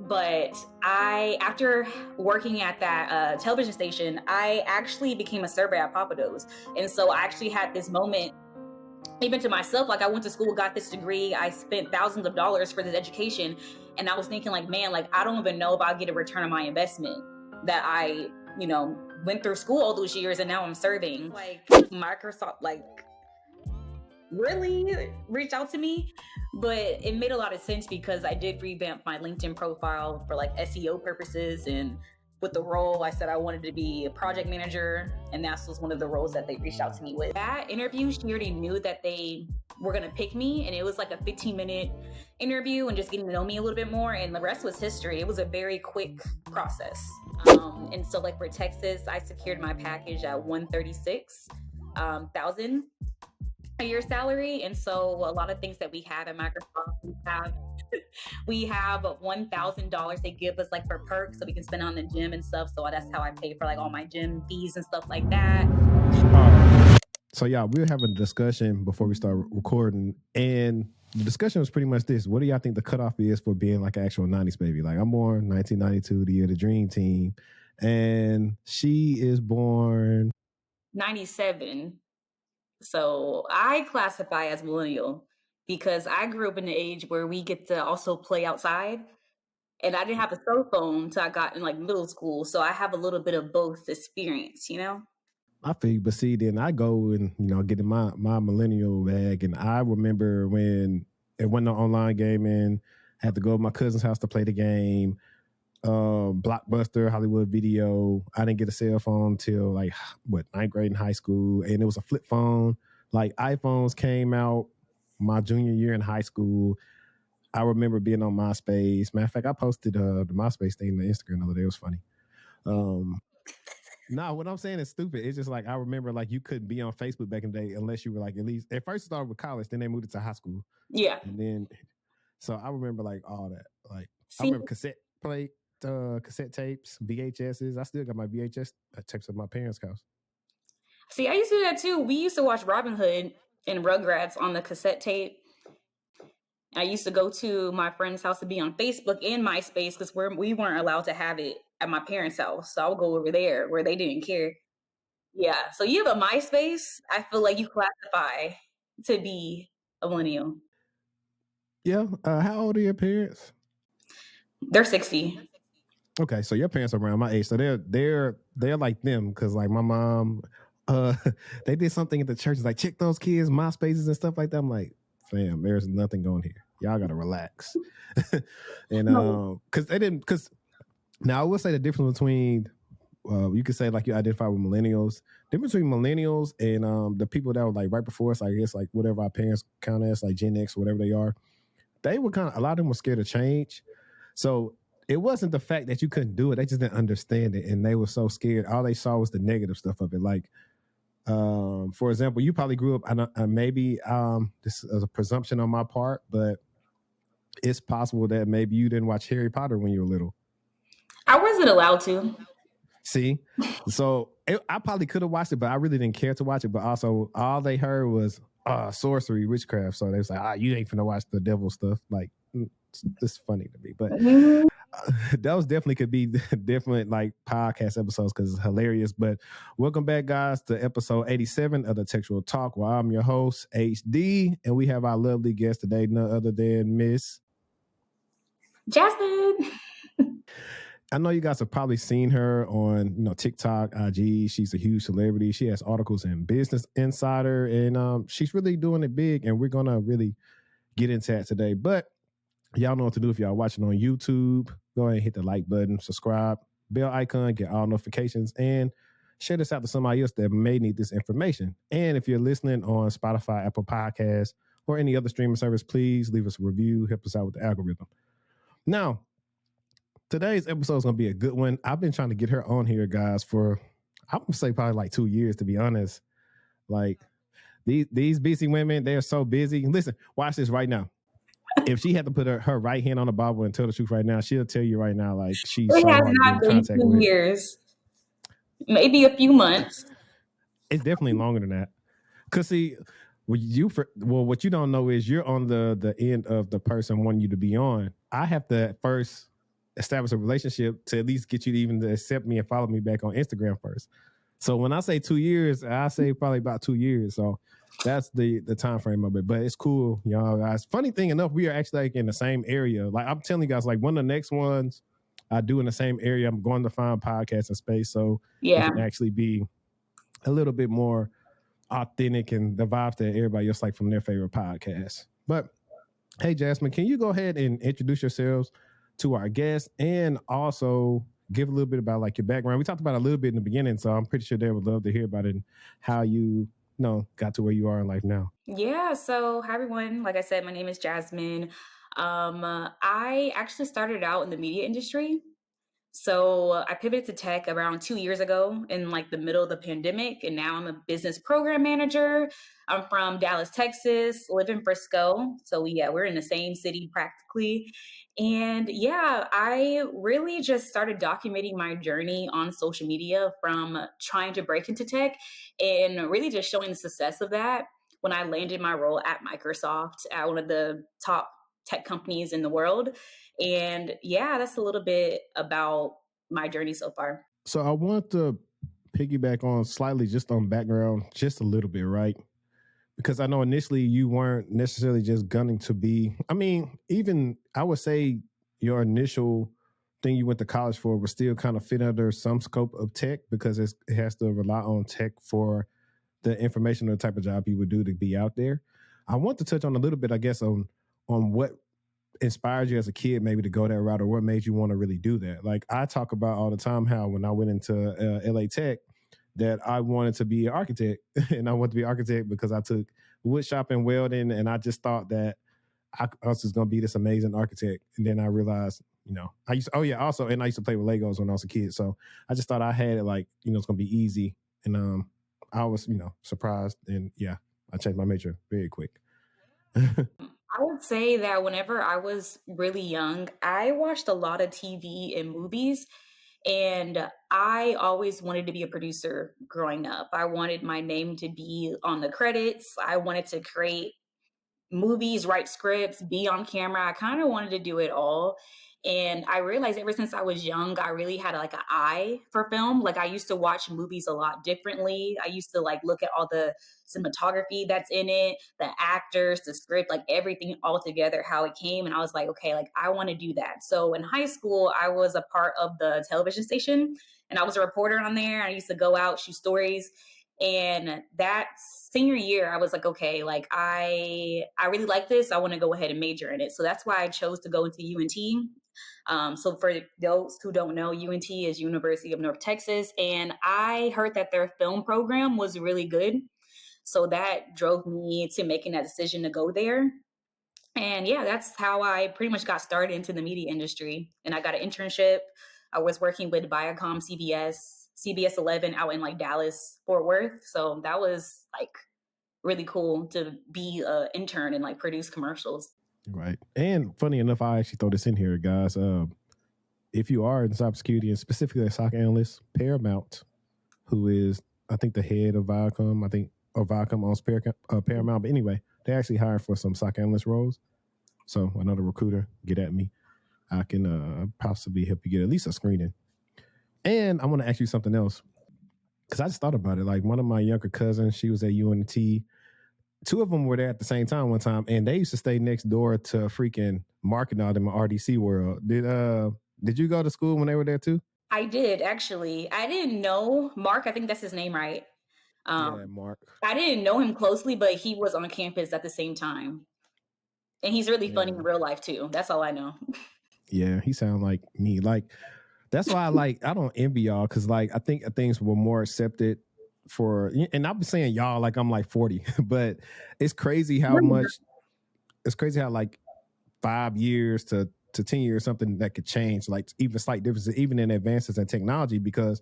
But after working at that television station, I actually became a server at Pappadeaux. And so I actually had this moment, even to myself, like I went to school, got this degree, I spent thousands of dollars for this education. And I was thinking like, man, like, I don't even know if I'll get a return on my investment that I, went through school all those years and now I'm serving. Like Microsoft, like, really reached out to me, but it made a lot of sense because I did revamp my LinkedIn profile for like SEO purposes. And with the role, I said I wanted to be a project manager, and that was one of the roles that they reached out to me with. That interview, she already knew that they were going to pick me, and it was like a 15-minute interview and just getting to know me a little bit more, and the rest was history. It was a very quick process. And so like for Texas, I secured my package at $136,000 a year salary. And so a lot of things that we have at Microsoft, we have $1,000 they give us like for perks so we can spend on the gym and stuff. So that's how I pay for like all my gym fees and stuff like that. So yeah, we were having a discussion before we start recording, and the discussion was pretty much this: what do y'all think the cutoff is for being like an actual 90s baby? Like, I'm born 1992, the year of the dream team, and she is born 97. So I classify as millennial because I grew up in the age where we get to also play outside, and I didn't have a cell phone until I got in like middle school. So I have a little bit of both experience, I feel you, but see, then I go and get in my millennial bag, and I remember when it wasn't no online gaming. I had to go to my cousin's house to play the game. Blockbuster, Hollywood Video. I didn't get a cell phone till like ninth grade in high school, and it was a flip phone. Like iPhones came out my junior year in high school. I remember being on MySpace. Matter of fact, I posted the MySpace thing on Instagram the other day. It was funny. No, what I'm saying is stupid. It's just like I remember like you couldn't be on Facebook back in the day unless you were like at least at first it started with college, then they moved it to high school. Yeah. And then so I remember like all that. Like I remember cassette tapes, VHSs. I still got my VHS tapes at my parents' house. See, I used to do that too. We used to watch Robin Hood and Rugrats on the cassette tape. I used to go to my friend's house to be on Facebook and MySpace because we weren't allowed to have it at my parents' house. So I would go over there where they didn't care. Yeah. So you have a MySpace. I feel like you classify to be a millennial. Yeah. How old are your parents? They're 60. Okay, so your parents are around my age, so they're like them because like my mom, they did something at the church like check those kids MySpaces and stuff like that. I'm like, fam, there's nothing going here. Y'all gotta relax. And because now I will say the difference between you could say like you identify with millennials. Difference between millennials and the people that were like right before us, I guess like whatever our parents count as like Gen X, whatever they are. They were a lot of them were scared of change. So it wasn't the fact that you couldn't do it. They just didn't understand it. And they were so scared. All they saw was the negative stuff of it. Like, for example, you probably grew up, maybe this is a presumption on my part, but it's possible that maybe you didn't watch Harry Potter when you were little. I wasn't allowed to. See? So I probably could have watched it, but I really didn't care to watch it. But also, all they heard was sorcery, witchcraft. So they was like, you ain't finna watch the devil stuff. Like, it's funny to me. But those definitely could be different like podcast episodes because it's hilarious. But welcome back, guys, to episode 87 of the TechTual Talk, where I'm your host, HD, and we have our lovely guest today, none other than Miss Jasmine. I know you guys have probably seen her on TikTok, IG. She's a huge celebrity. She has articles in Business Insider, and she's really doing it big. And we're gonna really get into that today. But y'all know what to do if y'all watching on YouTube. Go ahead and hit the like button, subscribe, bell icon, get all notifications, and share this out to somebody else that may need this information. And if you're listening on Spotify, Apple Podcasts, or any other streaming service, please leave us a review, help us out with the algorithm. Now, today's episode is going to be a good one. I've been trying to get her on here, guys, for, I would say probably like 2 years, to be honest. Like, these busy women, they are so busy. Listen, watch this right now. If she had to put her right hand on the Bible and tell the truth right now, she'll tell you right now, like, she's so hard to get in contact with. Years. Maybe a few months. It's definitely longer than that. Because, see, what you don't know is you're on the end of the person wanting you to be on. I have to first establish a relationship to at least get you to even to accept me and follow me back on Instagram first. So when I say 2 years, I say probably about 2 years. So that's the time frame of it. But it's cool, y'all guys. Funny thing enough, we are actually like in the same area. Like I'm telling you guys, like one of the next ones I do in the same area, I'm going to find podcasting space so it can actually be a little bit more authentic and the vibes that everybody else like from their favorite podcast. But hey, Jasmine, can you go ahead and introduce yourselves to our guests and also give a little bit about like your background? We talked about it a little bit in the beginning, so I'm pretty sure they would love to hear about it and how you got to where you are in life now. Yeah. So, hi everyone. Like I said, my name is Jasmine. I actually started out in the media industry. So I pivoted to tech around 2 years ago in like the middle of the pandemic, and now I'm a business program manager. I'm from Dallas, Texas, live in Frisco. So yeah, we're in the same city practically. And yeah, I really just started documenting my journey on social media from trying to break into tech and really just showing the success of that when I landed my role at Microsoft at one of the top tech companies in the world. And yeah, that's a little bit about my journey so far. So I want to piggyback on slightly just on background, just a little bit, right? Because I know initially you weren't necessarily just gunning to be, I mean, even I would say your initial thing you went to college for was still kind of fit under some scope of tech because it has to rely on tech for the information or the type of job you would do to be out there. I want to touch on a little bit, I guess, on what inspired you as a kid maybe to go that route or what made you want to really do that. Like I talk about all the time how when I went into LA Tech that I wanted to be an architect and I wanted to be an architect because I took wood shop and welding and I just thought that I was just going to be this amazing architect. And then I realized, I used to play with Legos when I was a kid. So I just thought I had it like, it's going to be easy. And I was, surprised. And yeah, I changed my major very quick. I would say that whenever I was really young, I watched a lot of TV and movies, and I always wanted to be a producer growing up. I wanted my name to be on the credits. I wanted to create movies, write scripts, be on camera. I kind of wanted to do it all. And I realized ever since I was young, I really had like an eye for film. Like I used to watch movies a lot differently. I used to like look at all the cinematography that's in it, the actors, the script, like everything all together, how it came. And I was like, okay, like I want to do that. So in high school, I was a part of the television station and I was a reporter on there. I used to go out, shoot stories. And that senior year, I was like, okay, like I really like this. I want to go ahead and major in it. So that's why I chose to go into UNT. So for those who don't know, UNT is University of North Texas. And I heard that their film program was really good. So that drove me to making that decision to go there. And yeah, that's how I pretty much got started into the media industry. And I got an internship. I was working with Viacom CBS 11 out in like Dallas, Fort Worth. So that was like really cool to be an intern and like produce commercials. Right. And funny enough, I actually throw this in here, guys. If you are in cybersecurity and specifically a SOC analyst, Paramount, who is, I think, the head of Viacom, or Viacom owns Paramount. But anyway, they actually hired for some SOC analyst roles. So another recruiter, get at me. I can possibly help you get at least a screening. And I want to ask you something else. Because I just thought about it. Like one of my younger cousins, she was at UNT. Two of them were there at the same time one time, and they used to stay next door to freaking Mark and all them in RDC world. Did you go to school when they were there too? I did, actually. I didn't know Mark. I think that's his name, right? Yeah, Mark. I didn't know him closely, but he was on campus at the same time. And he's really funny in real life too. That's all I know. Yeah, he sounds like me. Like that's why I don't envy y'all because like I think things were more accepted for, and I've been saying y'all like I'm like 40, but it's crazy how like 5 years to 10 years something that could change, like even slight differences, even in advances in technology. Because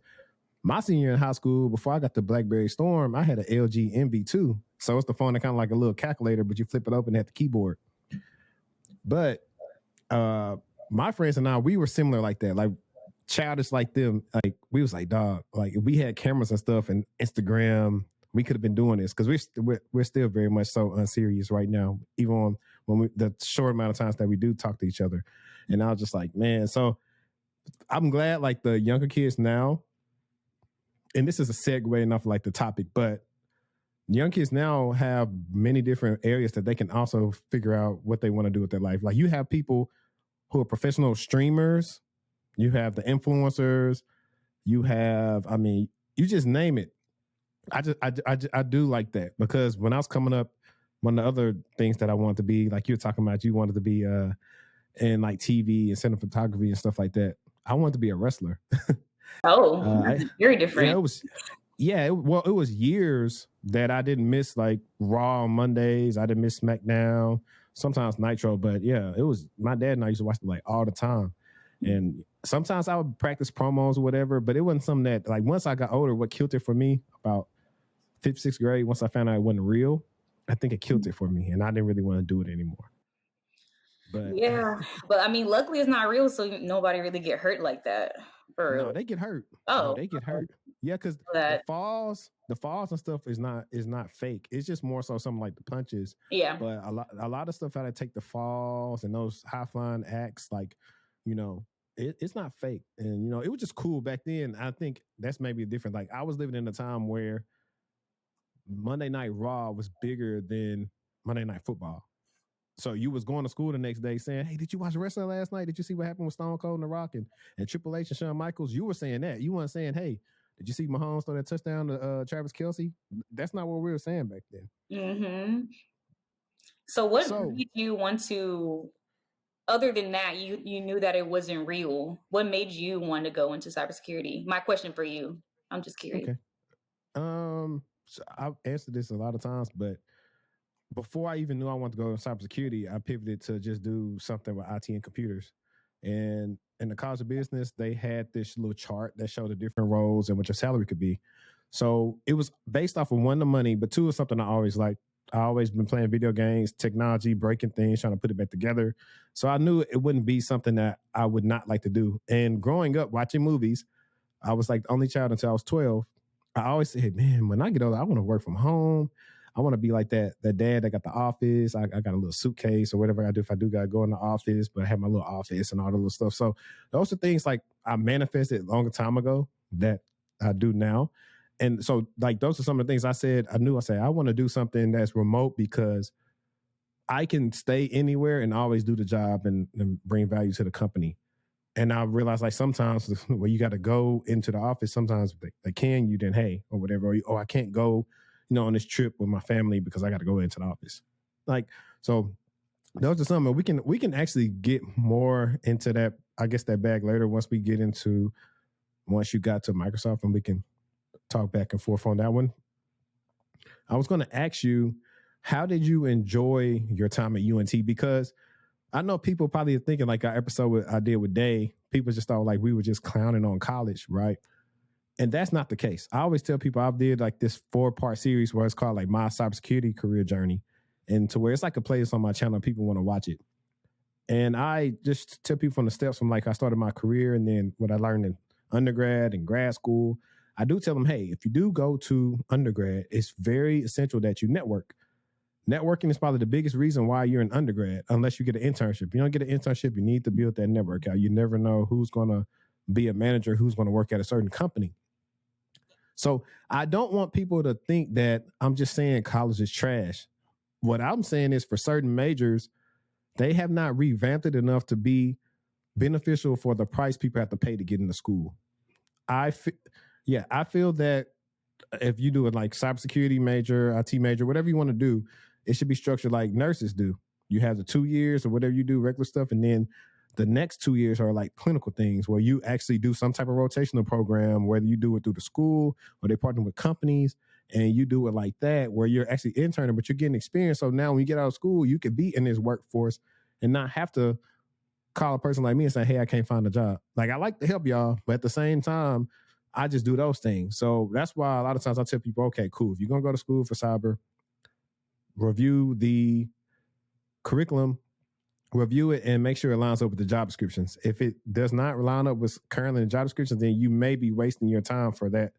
my senior in high school, before I got the BlackBerry Storm, I had an LG MV2. So it's the phone that kind of like a little calculator, but you flip it open at the keyboard. But my friends and I, we were similar like that, like childish like them. Like we was like, dog, like if we had cameras and stuff and Instagram, we could have been doing this because we're still very much so unserious right now, even when the short amount of times that we do talk to each other. And I was just like, man, so I'm glad like the younger kids now, and this is a segue enough like the topic, but young kids now have many different areas that they can also figure out what they want to do with their life. Like you have people who are professional streamers, you have the influencers, you have, I mean, you just name it. I do like that because when I was coming up, one of the other things that I wanted to be, like you were talking about, you wanted to be in like TV and cinematography and stuff like that. I wanted to be a wrestler. Oh, I very yeah, different. it was years that I didn't miss like Raw on Mondays. I didn't miss SmackDown, sometimes Nitro, but yeah, it was my dad and I used to watch it like all the time. And sometimes I would practice promos or whatever, but it wasn't something that like once I got older, what killed it for me about fifth, sixth grade, once I found out it wasn't real, I think it killed it for me. And I didn't really want to do it anymore. But yeah, but I mean, luckily it's not real, so nobody really get hurt like that. For no, real. they get hurt. No, Oh, they get hurt. Yeah, because that the falls and stuff is not fake. It's just more so something like the punches. yeah. But a lot of stuff how to take the falls and those high flying acts, like, you know, it's not fake. And you know, it was just cool back then. I think that's maybe different. Like I was living in a time where Monday Night Raw was bigger than Monday Night Football. So you was going to school the next day saying, "Hey, did you watch wrestling last night? Did you see what happened with Stone Cold and The Rock and Triple H and Shawn Michaels?" You were saying that. You weren't saying, "Hey, did you see Mahomes throw that touchdown to Travis Kelce?" That's not what we were saying back then. Mm-hmm. So what So made you want to? Other than that, you knew that it wasn't real. What made you want to go into cybersecurity? My question for you. I'm just curious. okay, so I've answered this a lot of times, but before I even knew I wanted to go in cybersecurity, I pivoted to just do something with IT and computers. And in the college of business, they had this little chart that showed the different roles and what your salary could be. So it was based off of one, the money, but two is something I always like. I always been playing video games, technology, breaking things, trying to put it back together. So I knew it wouldn't be something that I would not like to do. And growing up watching movies, I was like the only child until I was 12. I always said, man, when I get older, I want to work from home. I want to be like that dad that got the office. I got a little suitcase or whatever I do if I do got to go in the office, but I have my little office and all the little stuff. So those are things like I manifested a long time ago that I do now. And so like those are some of the things I said, I said, I want to do something that's remote because I can stay anywhere and always do the job and bring value to the company. And I realized like sometimes when you got to go into the office, sometimes they can, you then, hey, or whatever, or I can't go, on this trip with my family because I got to go into the office. Like, so those are some, we can actually get more into that, I guess that bag later once you got to Microsoft and we can talk back and forth on that one. I was going to ask you, how did you enjoy your time at UNT? Because I know people probably are thinking like our episode I did with Day, people just thought like we were just clowning on college, right? And that's not the case. I always tell people I did like this 4-part series where it's called like my cybersecurity career journey, and to where it's like a playlist on my channel. People want to watch it. And I just tell people from the steps from like I started my career and then what I learned in undergrad and grad school. I do tell them, hey, if you do go to undergrad, it's very essential that you network. Networking is probably the biggest reason why you're in undergrad, unless you get an internship. You don't get an internship, you need to build that network out. You never know who's going to be a manager, who's going to work at a certain company. So I don't want people to think that I'm just saying college is trash. What I'm saying is for certain majors, they have not revamped it enough to be beneficial for the price people have to pay to get into school. I feel that if you do it like cybersecurity major, IT major, whatever you want to do, it should be structured like nurses do. You have the 2 years or whatever you do, regular stuff, and then the next 2 years are like clinical things where you actually do some type of rotational program, whether you do it through the school or they partner with companies and you do it like that, where you're actually interning, but you're getting experience. So now when you get out of school, you can be in this workforce and not have to call a person like me and say, hey, I can't find a job. Like I like to help y'all, but at the same time, I just do those things. So that's why a lot of times I tell people, okay, cool. If you're going to go to school for cyber, review the curriculum, review it, and make sure it lines up with the job descriptions. If it does not line up with currently the job descriptions, then you may be wasting your time for that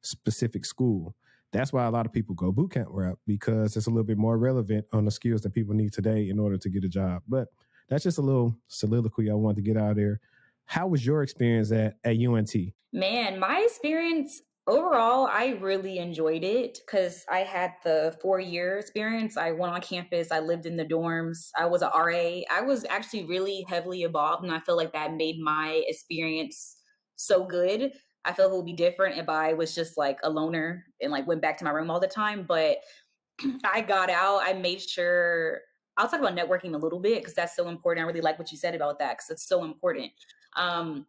specific school. That's why a lot of people go boot camp route, because it's a little bit more relevant on the skills that people need today in order to get a job. But that's just a little soliloquy I wanted to get out there. how was your experience at UNT? Man, my experience overall, I really enjoyed it because I had the 4 year experience. I went on campus, I lived in the dorms, I was an RA. I was actually really heavily involved, and I feel like that made my experience so good. I feel it would be different if I was just like a loner and like went back to my room all the time. But I got out, I made sure I'll talk about networking a little bit because that's so important. I really like what you said about that because it's so important. Um,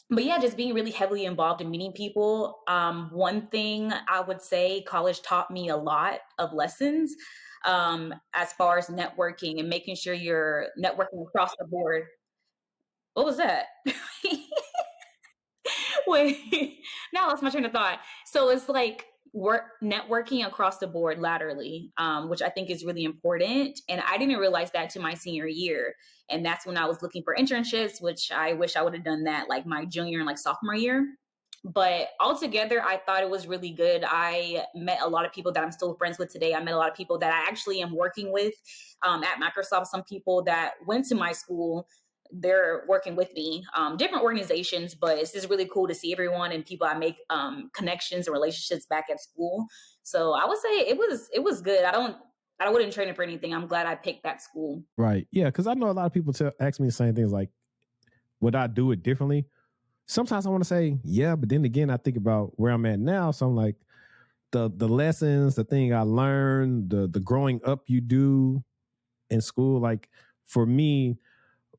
but yeah, just being really heavily involved in meeting people. One thing I would say college taught me a lot of lessons as far as networking and making sure you're networking across the board. What was that? Wait, now that's my train of thought. So it's like work networking across the board laterally, which I think is really important. And I didn't realize that to my senior year. And that's when I was looking for internships, which I wish I would have done that like my junior and like sophomore year. But altogether, I thought it was really good. I met a lot of people that I'm still friends with today. I met a lot of people that I actually am working with at Microsoft. Some people that went to my school, they're working with me, different organizations, but it's just really cool to see everyone and people I make connections and relationships back at school. So I would say it was good. I wouldn't trade it for anything. I'm glad I picked that school. Right. Yeah, because I know a lot of people ask me the same things like, would I do it differently? Sometimes I want to say, yeah, but then again, I think about where I'm at now. So I'm like, the lessons, the thing I learned, the growing up you do in school. Like for me,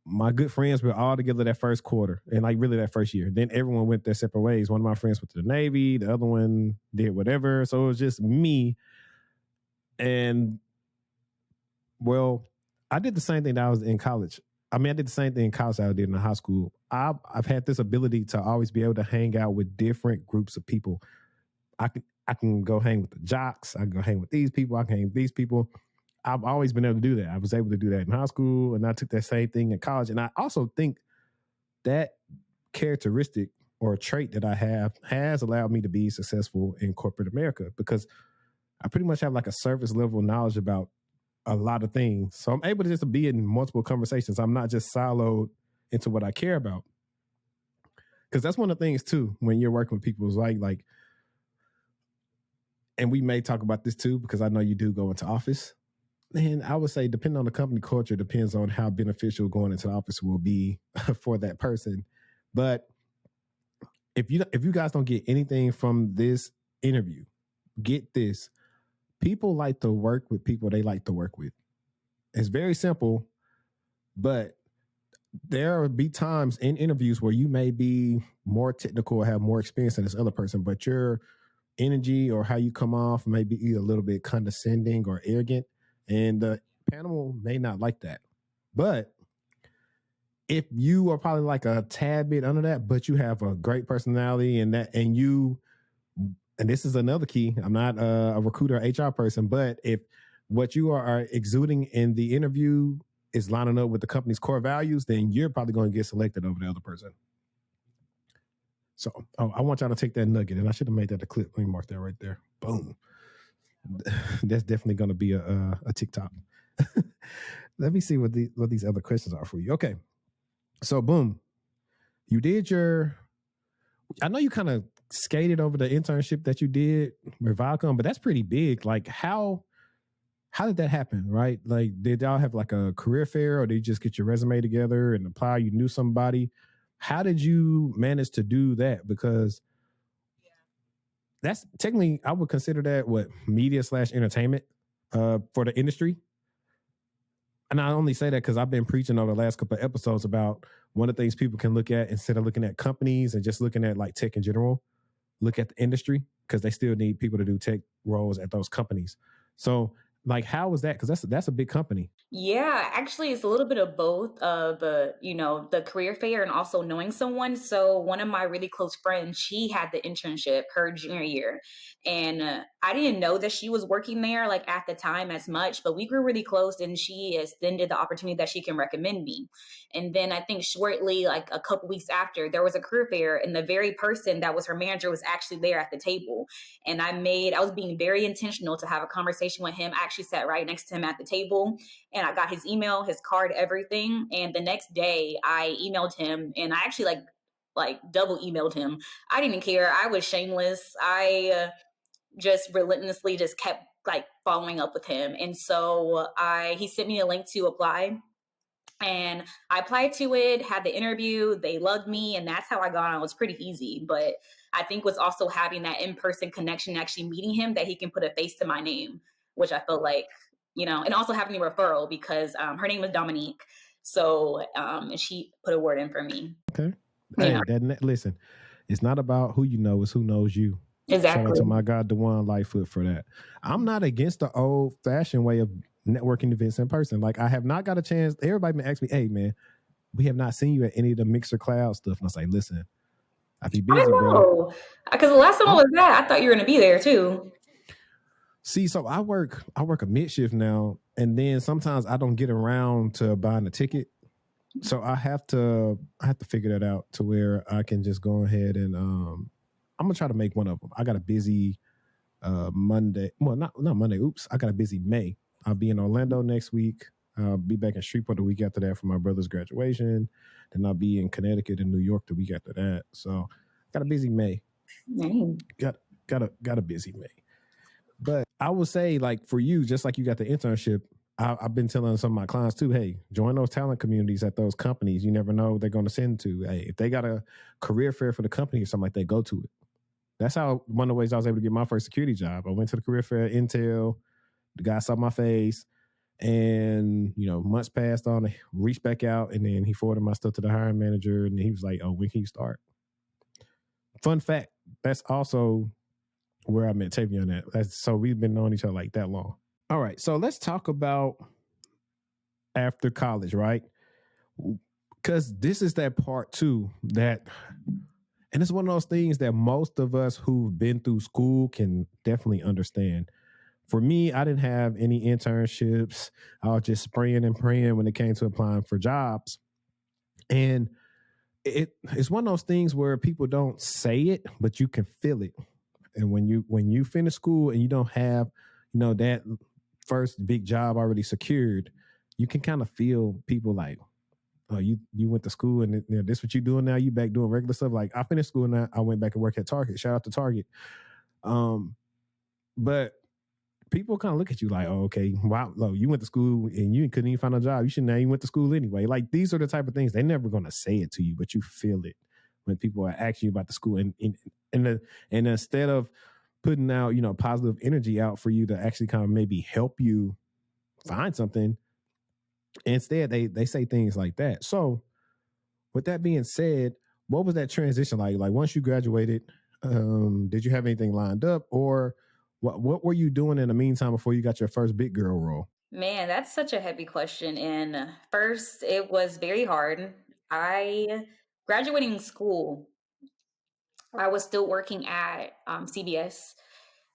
my good friends were all together that first quarter and like really that first year. Then everyone went their separate ways. One of my friends went to the Navy, the other one did whatever. So it was just me. And well, I did the same thing that I was in college. I mean, I did the same thing in college that I did in high school. I've had this ability to always be able to hang out with different groups of people. I can go hang with the jocks. I can go hang with these people. I can hang with these people. I've always been able to do that. I was able to do that in high school, and I took that same thing in college. And I also think that characteristic or trait that I have has allowed me to be successful in corporate America because I pretty much have like a surface level knowledge about a lot of things. So I'm able to just be in multiple conversations. I'm not just siloed into what I care about. Because that's one of the things too, when you're working with people is like, and we may talk about this too, because I know you do go into office. And I would say, depending on the company culture, depends on how beneficial going into the office will be for that person. But if you guys don't get anything from this interview, get this. People like to work with people they like to work with. It's very simple, but there will be times in interviews where you may be more technical or have more experience than this other person, but your energy or how you come off may be either a little bit condescending or arrogant, and the panel may not like that. But if you are probably like a tad bit under that, but you have a great personality and this is another key. I'm not a recruiter or HR person, but if what you are exuding in the interview is lining up with the company's core values, then you're probably going to get selected over the other person. So I want y'all to take that nugget, and I should have made that a clip. Let me mark that right there. Boom. That's definitely going to be a TikTok. Let me see what these other questions are for you. Okay. So boom. You did I know you kind of skated over the internship that you did with Valcom, but that's pretty big. Like how did that happen, right? Like, did y'all have like a career fair, or did you just get your resume together and apply? You knew somebody. How did you manage to do that? Because that's technically, I would consider that what media/entertainment for the industry. And I only say that because I've been preaching over the last couple of episodes about one of the things people can look at instead of looking at companies and just looking at like tech in general, look at the industry, because they still need people to do tech roles at those companies. So like, how was that? Because that's a big company. Yeah, actually, it's a little bit of both of the career fair and also knowing someone. So one of my really close friends, she had the internship her junior year, and I didn't know that she was working there like at the time as much, but we grew really close, and she extended the opportunity that she can recommend me. And then I think shortly, like a couple weeks after, there was a career fair, and the very person that was her manager was actually there at the table. And I was being very intentional to have a conversation with him. I actually sat right next to him at the table, and I got his email, his card, everything. And the next day I emailed him, and I actually like double emailed him. I didn't care. I was shameless. I just relentlessly just kept like following up with him. And so he sent me a link to apply, and I applied to it, had the interview, they loved me, and that's how I got on. It was pretty easy. But I think was also having that in-person connection, actually meeting him, that he can put a face to my name, which I felt like, and also having a referral because her name was Dominique. So and she put a word in for me. Okay. Yeah. Hey, listen, it's not about who you know, it's who knows you. Exactly. Shout out to my guy, DeJuan Lightfoot, for that. I'm not against the old fashioned way of networking events in person. Like, I have not got a chance. Everybody been asking me, hey, man, we have not seen you at any of the Mixer Cloud stuff. And I say, listen, I be busy, bro. Because the last time I was there, I thought you were going to be there too. See, so I work a mid shift now, and then sometimes I don't get around to buying a ticket. So I have to figure that out to where I can just go ahead and I'm gonna try to make one of them. I got a busy Monday. Well, not Monday. Oops, I got a busy May. I'll be in Orlando next week. I'll be back in Shreveport the week after that for my brother's graduation. Then I'll be in Connecticut and New York the week after that. So got a busy May. Got a busy May. But I would say, like, for you, just like you got the internship, I've been telling some of my clients too, hey, join those talent communities at those companies. You never know what they're going to send to. Hey, if they got a career fair for the company or something like that, go to it. That's how one of the ways I was able to get my first security job. I went to the career fair, Intel, the guy saw my face, and months passed on. I reached back out, and then he forwarded my stuff to the hiring manager, and he was like, "Oh, when can you start?" Fun fact: that's also where I met Tavion at. So we've been knowing each other like that long. All right, so let's talk about after college, right? Because this is that part too that, and it's one of those things that most of us who've been through school can definitely understand. For me, I didn't have any internships. I was just spraying and praying when it came to applying for jobs. And it's one of those things where people don't say it, but you can feel it. And when you finish school and you don't have, that first big job already secured, you can kind of feel people like, oh, you went to school and this what you doing now? You back doing regular stuff. Like, I finished school and I went back and work at Target. Shout out to Target. But people kind of look at you like, oh, okay, wow, you went to school and you couldn't even find a job. You shouldn't have even went to school anyway. Like, these are the type of things they're never going to say it to you, but you feel it when people are asking you about the school. And instead of putting out, positive energy out for you to actually kind of maybe help you find something, instead they say things like that. So with that being said, what was that transition like? Like, once you graduated, did you have anything lined up, or what were you doing in the meantime before you got your first big girl role? Man, that's such a heavy question. And first, it was very hard. I graduating school, I was still working at CBS,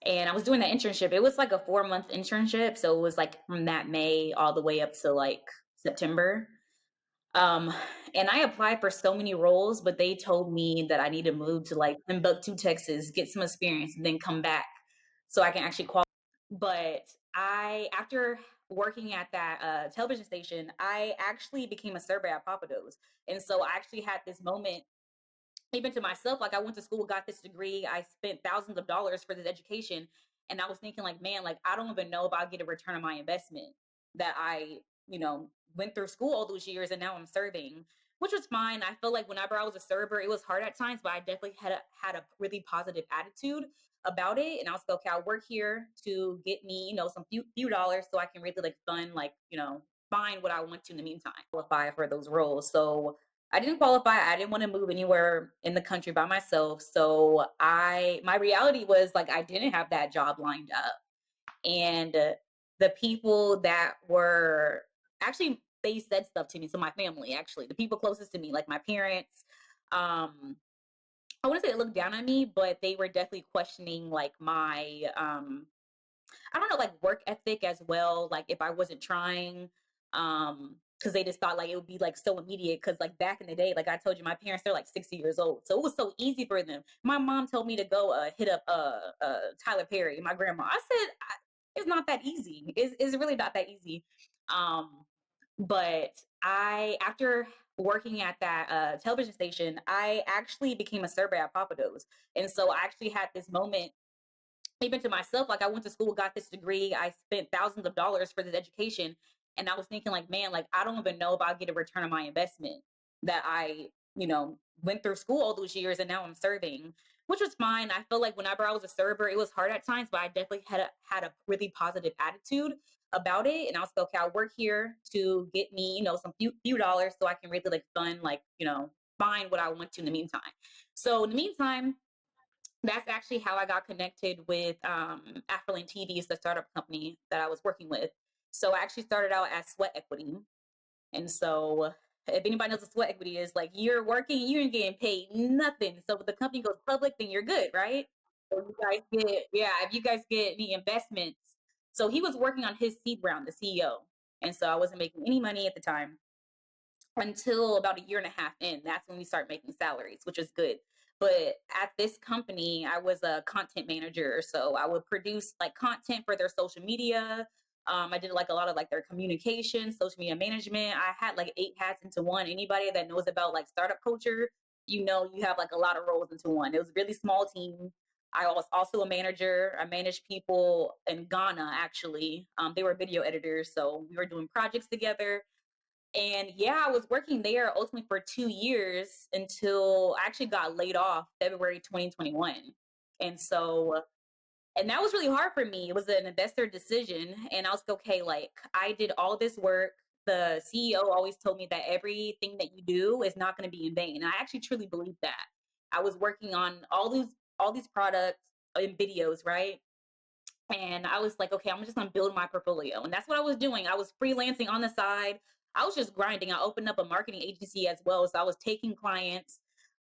and I was doing that internship. It was like a 4-month internship, so it was like from that May all the way up to like September. Um, and I applied for so many roles, but they told me that I need to move to like Timbuktu, Texas, get some experience, and then come back so I can actually qualify. But after working at that television station, I actually became a server at Pappadeaux. And so I actually had this moment, even to myself, like I went to school, got this degree, I spent thousands of dollars for this education. And I was thinking like, man, like I don't even know if I'll get a return on my investment that I, went through school all those years and now I'm serving, which was fine. I feel like whenever I was a server, it was hard at times, but I definitely had a really positive attitude about it. And I was like, okay, I'll work here to get me, some few dollars so I can really like fund, like, find what I want to in the meantime, qualify for those roles. So I didn't qualify. I didn't want to move anywhere in the country by myself. So my reality was like, I didn't have that job lined up. And the people that were actually, they said stuff to me. So my family, actually, the people closest to me, like my parents, I wouldn't say they looked down on me, but they were definitely questioning like my, I don't know, like work ethic as well. Like if I wasn't trying, because they just thought like it would be like so immediate. Because like back in the day, like I told you, my parents, they're like 60 years old, so it was so easy for them. My mom told me to go hit up Tyler Perry, my grandma. I said, it's not that easy. It's really not that easy. Um, but after working at that television station, I actually became a server at Pappadeaux. And so I actually had this moment even to myself, like I went to school, got this degree, I spent thousands of dollars for this education, and I was thinking, like, man, like I don't even know if I'll get a return on my investment that I, went through school all those years, and now I'm serving, which was fine. I feel like whenever I was a server, it was hard at times, but I definitely had a really positive attitude about it, and I was like, okay, I'll work here to get me, some few dollars, so I can really like fund, like, find what I want to in the meantime. So in the meantime, that's actually how I got connected with Afterland TV, is the startup company that I was working with. So I actually started out as sweat equity. And so if anybody knows what sweat equity is, like you're working, you ain't getting paid nothing. So if the company goes public, then you're good, right? So you guys get, yeah, if you guys get any investments. So he was working on his seed round, the CEO. And so I wasn't making any money at the time until about a year and a half in. That's when we start making salaries, which is good. But at this company, I was a content manager. So I would produce like content for their social media. I did like a lot of like their communication, social media management. I had like 8 hats into one. Anybody that knows about like startup culture, you have like a lot of roles into one. It was a really small team. I was also a manager. I managed people in Ghana, actually. They were video editors. So we were doing projects together. And yeah, I was working there ultimately for 2 years until I actually got laid off February 2021. And so, and that was really hard for me. It was an investor decision. And I was like, okay, like I did all this work. The CEO always told me that everything that you do is not going to be in vain. And I actually truly believe that. I was working on all these products and videos, right? And I was like, okay, I'm just gonna build my portfolio. And that's what I was doing. I was freelancing on the side. I was just grinding. I opened up a marketing agency as well. So I was taking clients.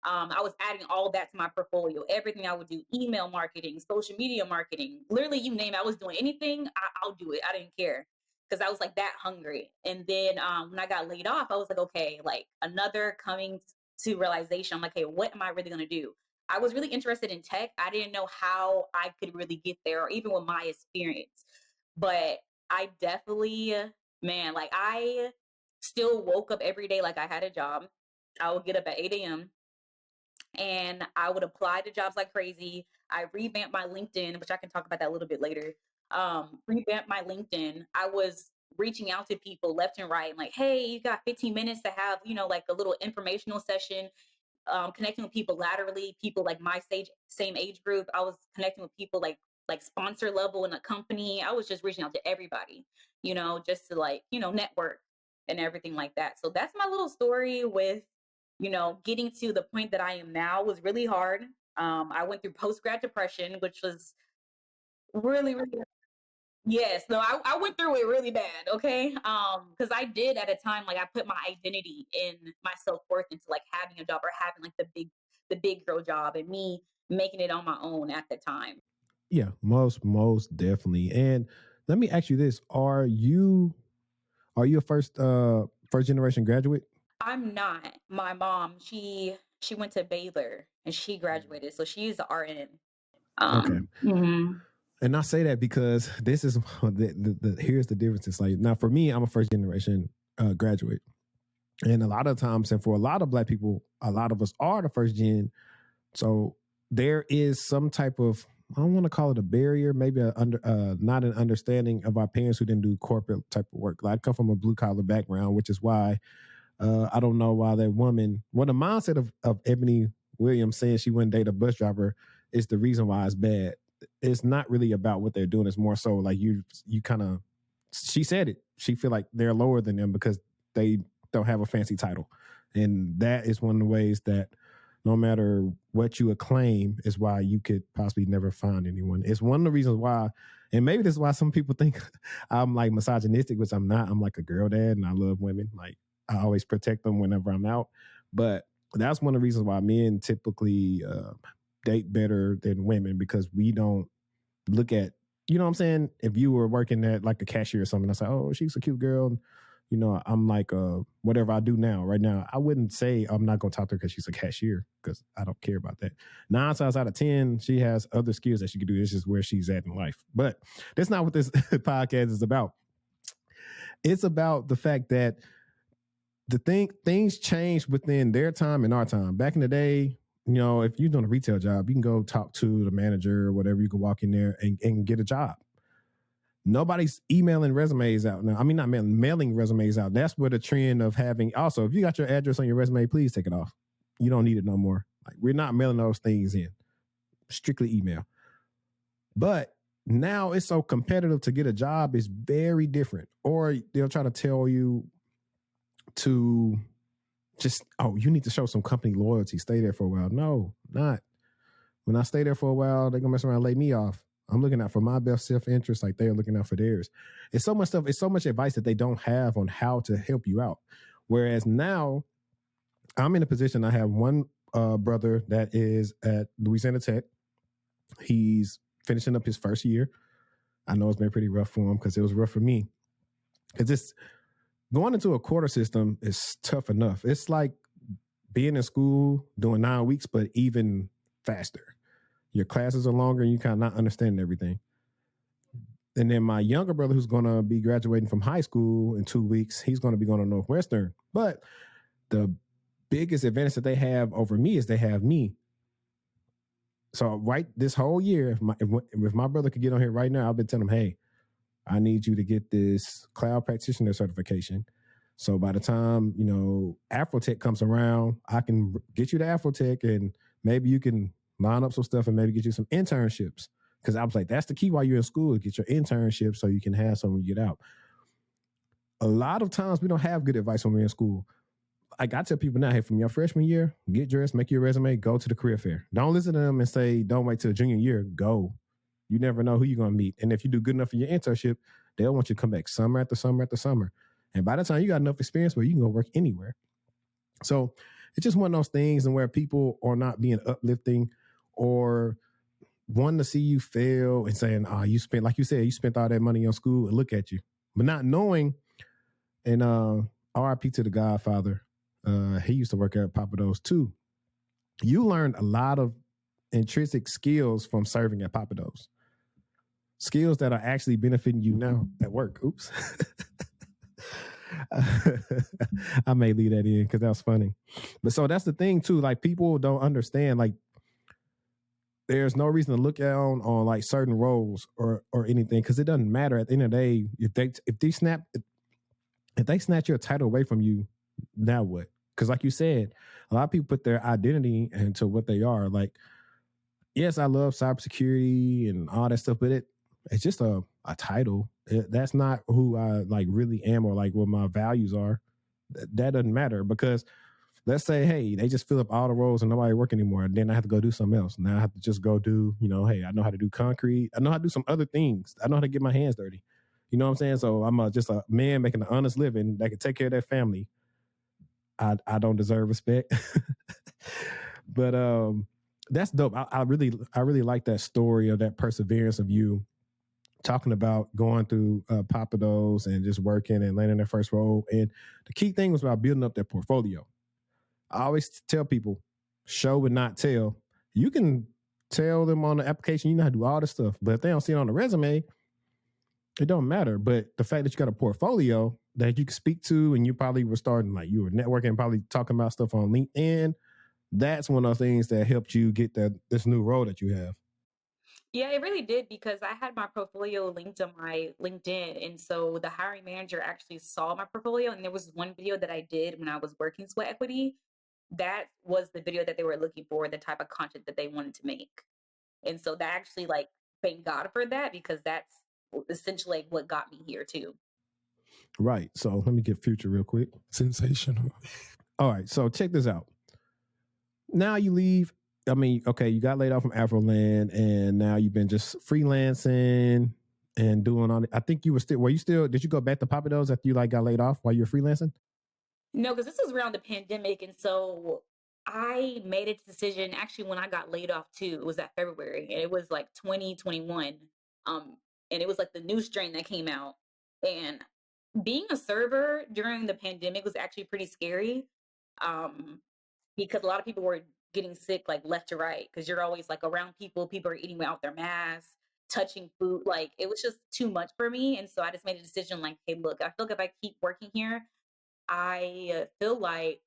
I was adding all that to my portfolio. Everything I would do, email marketing, social media marketing, literally you name it. I was doing anything, I'll do it. I didn't care because I was like that hungry. And then when I got laid off, I was like, okay, like another coming to realization. I'm like, hey, what am I really gonna do? I was really interested in tech. I didn't know how I could really get there, or even with my experience. But I definitely, man, like I still woke up every day like I had a job. I would get up at 8 a.m. and I would apply to jobs like crazy. I revamped my LinkedIn, which I can talk about that a little bit later. Revamped my LinkedIn. I was reaching out to people left and right, like, hey, you got 15 minutes to have, like a little informational session, connecting with people laterally, people like my same age group. I was connecting with people like sponsor level in a company. I was just reaching out to everybody, just to like, network and everything like that. So that's my little story with, getting to the point that I am now was really hard. I went through post grad depression, which was really, really. Yes, no, I went through it really bad, okay? Because I did at a time, like I put my identity in my self-worth into like having a job or having like the big girl job, and me making it on my own at the time. Yeah, most definitely. And let me ask you this: are you a first generation graduate? I'm not. My mom, she went to Baylor and she graduated, so she's an RN. Okay. Mhm. And I say that because this is here's the difference. It's like now for me, I'm a first generation graduate, and a lot of times, and for a lot of Black people, a lot of us are the first gen. So there is some type of, I don't want to call it a barrier, maybe not an understanding of our parents who didn't do corporate type of work. Like I come from a blue collar background, which is why I don't know why that woman, well, the mindset of Ebony Williams saying she wouldn't date a bus driver is the reason why it's bad. It's not really about what they're doing. It's more so like you kind of, she said it. She feel like they're lower than them because they don't have a fancy title. And that is one of the ways that no matter what you acclaim is why you could possibly never find anyone. It's one of the reasons why, and maybe this is why some people think I'm like misogynistic, which I'm not. I'm like a girl dad and I love women. Like I always protect them whenever I'm out. But that's one of the reasons why men typically date better than women, because we don't look at, you know what I'm saying? If you were working at like a cashier or something, I say, oh, she's a cute girl. I'm like, whatever I do now, right now, I wouldn't say I'm not going to talk to her because she's a cashier, because I don't care about that. 9 times out of 10, she has other skills that she could do. This is where she's at in life. But that's not what this podcast is about. It's about the fact that things change within their time and our time. Back in the day, if you're doing a retail job, you can go talk to the manager or whatever. You can walk in there and get a job. Nobody's emailing resumes out now. I mean, not mailing resumes out. That's where the trend of having. Also, if you got your address on your resume, please take it off. You don't need it no more. Like, we're not mailing those things in. Strictly email. But now it's so competitive to get a job is very different. Or they'll try to tell you to just, you need to show some company loyalty. Stay there for a while. No, not. When I stay there for a while, they're going to mess around and lay me off. I'm looking out for my best self-interest like they're looking out for theirs. It's so much stuff. It's so much advice that they don't have on how to help you out. Whereas now I'm in a position, I have one brother that is at Louisiana Tech. He's finishing up his first year. I know it's been pretty rough for him because it was rough for me. Because it's going into a quarter system is tough enough. It's like being in school doing 9 weeks, but even faster. Your classes are longer and you kind of not understanding everything. And then my younger brother, who's going to be graduating from high school in 2 weeks, he's going to be going to Northwestern. But the biggest advantage that they have over me is they have me. So this whole year, if my brother could get on here right now, I've been telling him, hey, I need you to get this cloud practitioner certification. So by the time, Afrotech comes around, I can get you to Afrotech and maybe you can line up some stuff and maybe get you some internships. Because I was like, that's the key while you're in school, get your internship so you can have some when you get out. A lot of times we don't have good advice when we're in school. Like I tell people now, hey, from your freshman year, get dressed, make your resume, go to the career fair. Don't listen to them and say, don't wait till junior year, go. You never know who you're going to meet. And if you do good enough for your internship, they'll want you to come back summer after summer after summer. And by the time you got enough experience where you can go work anywhere. So it's just one of those things and where people are not being uplifting or wanting to see you fail and saying, you spent, like you said, you spent all that money on school and look at you. But not knowing, and RIP to the Godfather, he used to work at Pappadeaux too. You learned a lot of intrinsic skills from serving at Pappadeaux. Skills that are actually benefiting you now at work. Oops. I may leave that in because that was funny. But so that's the thing too. Like people don't understand, like there's no reason to look down on like certain roles or anything because it doesn't matter at the end of the day. If they snatch your title away from you, now what? Because like you said, a lot of people put their identity into what they are. Like, yes, I love cybersecurity and all that stuff, but it's just a title. That's not who I like really am or like what my values are. That doesn't matter because let's say, hey, they just fill up all the roles and nobody work anymore. And then I have to go do something else. Now I have to just go do, hey, I know how to do concrete. I know how to do some other things. I know how to get my hands dirty. You know what I'm saying? So I'm just a man making an honest living that can take care of their family. I don't deserve respect. But that's dope. I really like that story of that perseverance of you talking about going through Pappadeaux and just working and landing their first role. And the key thing was about building up their portfolio. I always tell people, show and not tell. You can tell them on the application, you know how to do all this stuff. But if they don't see it on the resume, it don't matter. But the fact that you got a portfolio that you can speak to and you probably were starting, like you were networking, probably talking about stuff on LinkedIn, that's one of the things that helped you get this new role that you have. Yeah, it really did because I had my portfolio linked on my LinkedIn. And so the hiring manager actually saw my portfolio. And there was one video that I did when I was working Sweat Equity. That was the video that they were looking for, the type of content that they wanted to make. And so that actually, like, thank God for that because that's essentially what got me here too. Right. So let me get Future real quick. Sensational. All right. So check this out. Now you leave. I mean, okay, you got laid off from Afroland and now you've been just freelancing and doing all. I think you did you go back to Pappadeaux after you like got laid off while you were freelancing? No, because this was around the pandemic. And so I made a decision actually when I got laid off too. It was that February and it was like 2021. And it was like the new strain that came out. And being a server during the pandemic was actually pretty scary. Um, because a lot of people were getting sick like left to right because you're always like around people. People are eating without their masks, touching food. Like it was just too much for me. And so I just made a decision like, hey, look, I feel like if I keep working here, I feel like,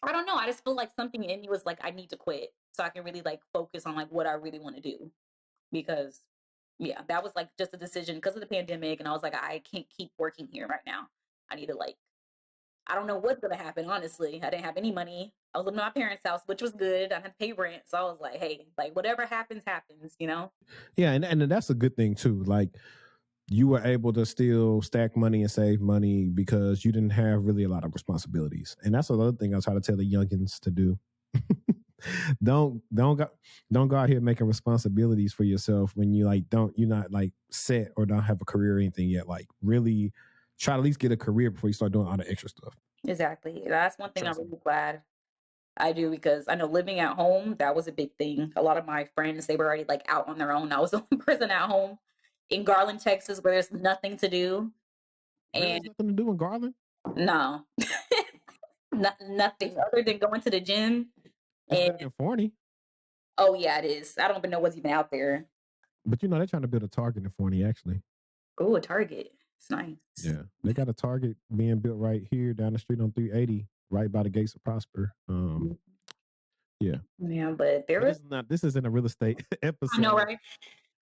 I don't know, I just feel like something in me was like, I need to quit so I can really like focus on like what I really want to do. Because yeah, that was like just a decision because of the pandemic. And I was like, I can't keep working here right now. I need to like, I don't know what's gonna happen, honestly. I didn't have any money. I was living in my parents' house, which was good. I had to pay rent. So I was like, hey, like whatever happens, happens, you know? Yeah, and that's a good thing too. Like you were able to still stack money and save money because you didn't have really a lot of responsibilities. And that's another thing I try to tell the youngins to do. Don't go out here making responsibilities for yourself when you like don't you're not like set or don't have a career or anything yet. Like really try to at least get a career before you start doing all the extra stuff. Exactly. That's one thing I'm Trust me. really glad I do because I know living at home, that was a big thing. A lot of my friends, they were already like out on their own. I was the only person at home in Garland, Texas, where there's nothing to do. Really, And there's nothing to do in Garland. no, nothing other than going to the gym. It's And better than Forney, oh, yeah, it is. I don't even know what's even out there. but you know they're trying to build a Target in Forney actually. Oh, a Target. It's nice. Yeah, they got a Target being built right here down the street on 380, right by the gates of Prosper. Yeah, Yeah, but there but was, this isn't a real estate I know, episode. right?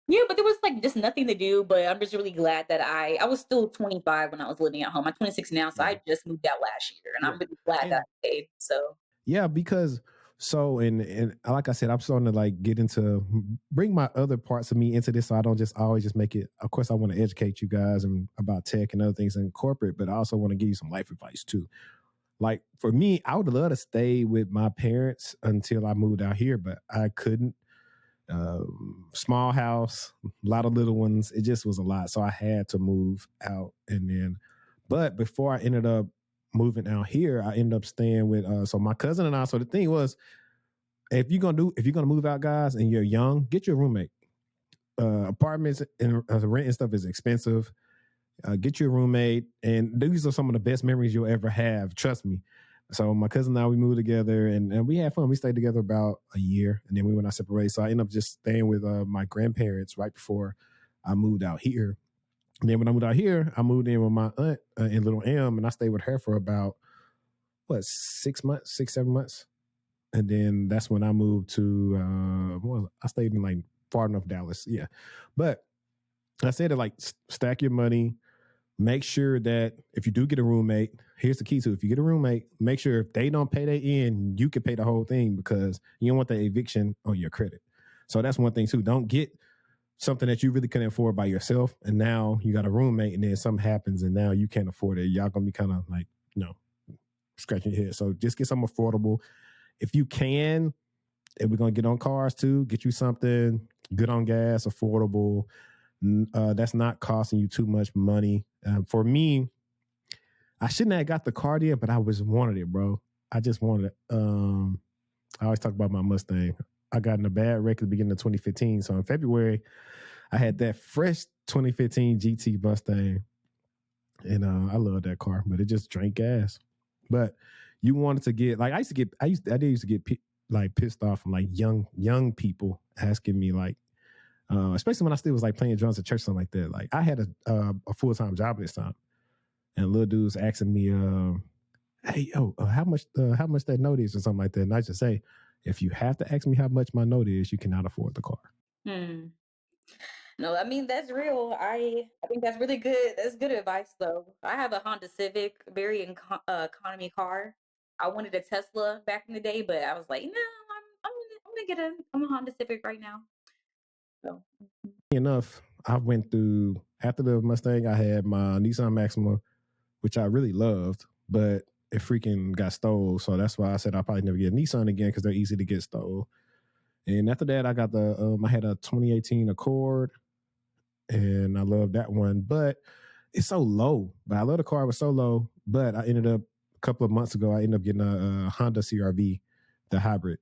Yeah, but there was like just nothing to do. But I'm just really glad that I was still 25 when I was living at home. I'm 26 now, so Yeah, I just moved out last year, and yeah, I'm really glad that and I stayed. So yeah, because so and like I said, I'm starting to like get into bring my other parts of me into this, so I don't just always just make it. Of course, I want to educate you guys and about tech and other things in corporate, but I also want to give you some life advice too. Like for me, I would love to stay with my parents until I moved out here, but I couldn't. Small house, a lot of little ones. It just was a lot, so I had to move out. And then, but before I ended up moving out here, I ended up staying with. So my cousin and I. So the thing was, if you're gonna move out, guys, and you're young, get your roommate. Apartments and rent and stuff is expensive. Get your roommate, and these are some of the best memories you'll ever have. Trust me. So my cousin and I, we moved together, and we had fun. We stayed together about a year, and then we went our separate ways. So I ended up just staying with my grandparents right before I moved out here. And then when I moved out here, I moved in with my aunt in Little M, and I stayed with her for about what 6 months, 6 7 months, and then that's when I moved to. I stayed in like far enough Dallas, yeah. But I said to like stack your money. Make sure that if you do get a roommate, here's the key to it. If you get a roommate, make sure if they don't pay their end, you can pay the whole thing because you don't want the eviction on your credit. So that's one thing too. Don't get something that you really couldn't afford by yourself. And now you got a roommate and then something happens and now you can't afford it. Y'all gonna be kind of like, scratching your head. So just get something affordable. If you can, and we're gonna get on cars too, get you something good on gas, affordable. That's not costing you too much money. For me, I shouldn't have got the car yet, but I was wanted it, bro. I just wanted it. I always talk about my Mustang. I got in a bad wreck at the beginning of 2015. So in February, I had that fresh 2015 GT Mustang, and I love that car, but it just drank gas. But you wanted to get like I did used to get like pissed off from like young people asking me like, especially when I still was like playing drums at church, something like that. Like I had a full time job at this time, and little dudes asking me, "Hey, yo, how much that note is or something like that?" And I just say, if you have to ask me how much my note is, you cannot afford the car. hmm. No, I mean that's real. I think that's really good. That's good advice, though. I have a Honda Civic, very economy car. I wanted a Tesla back in the day, but I was like, no, I'm gonna get I'm a Honda Civic right now. So Enough, I went through after the Mustang. I had my Nissan Maxima, which I really loved, but it freaking got stole. So that's why I said I'll probably never get a Nissan again because they're easy to get stole. And after that, I got I had a 2018 Accord, and I love that one, but it's so low. But I love the car; it was so low. But I ended up a couple of months ago, I ended up getting a Honda CRV, the hybrid.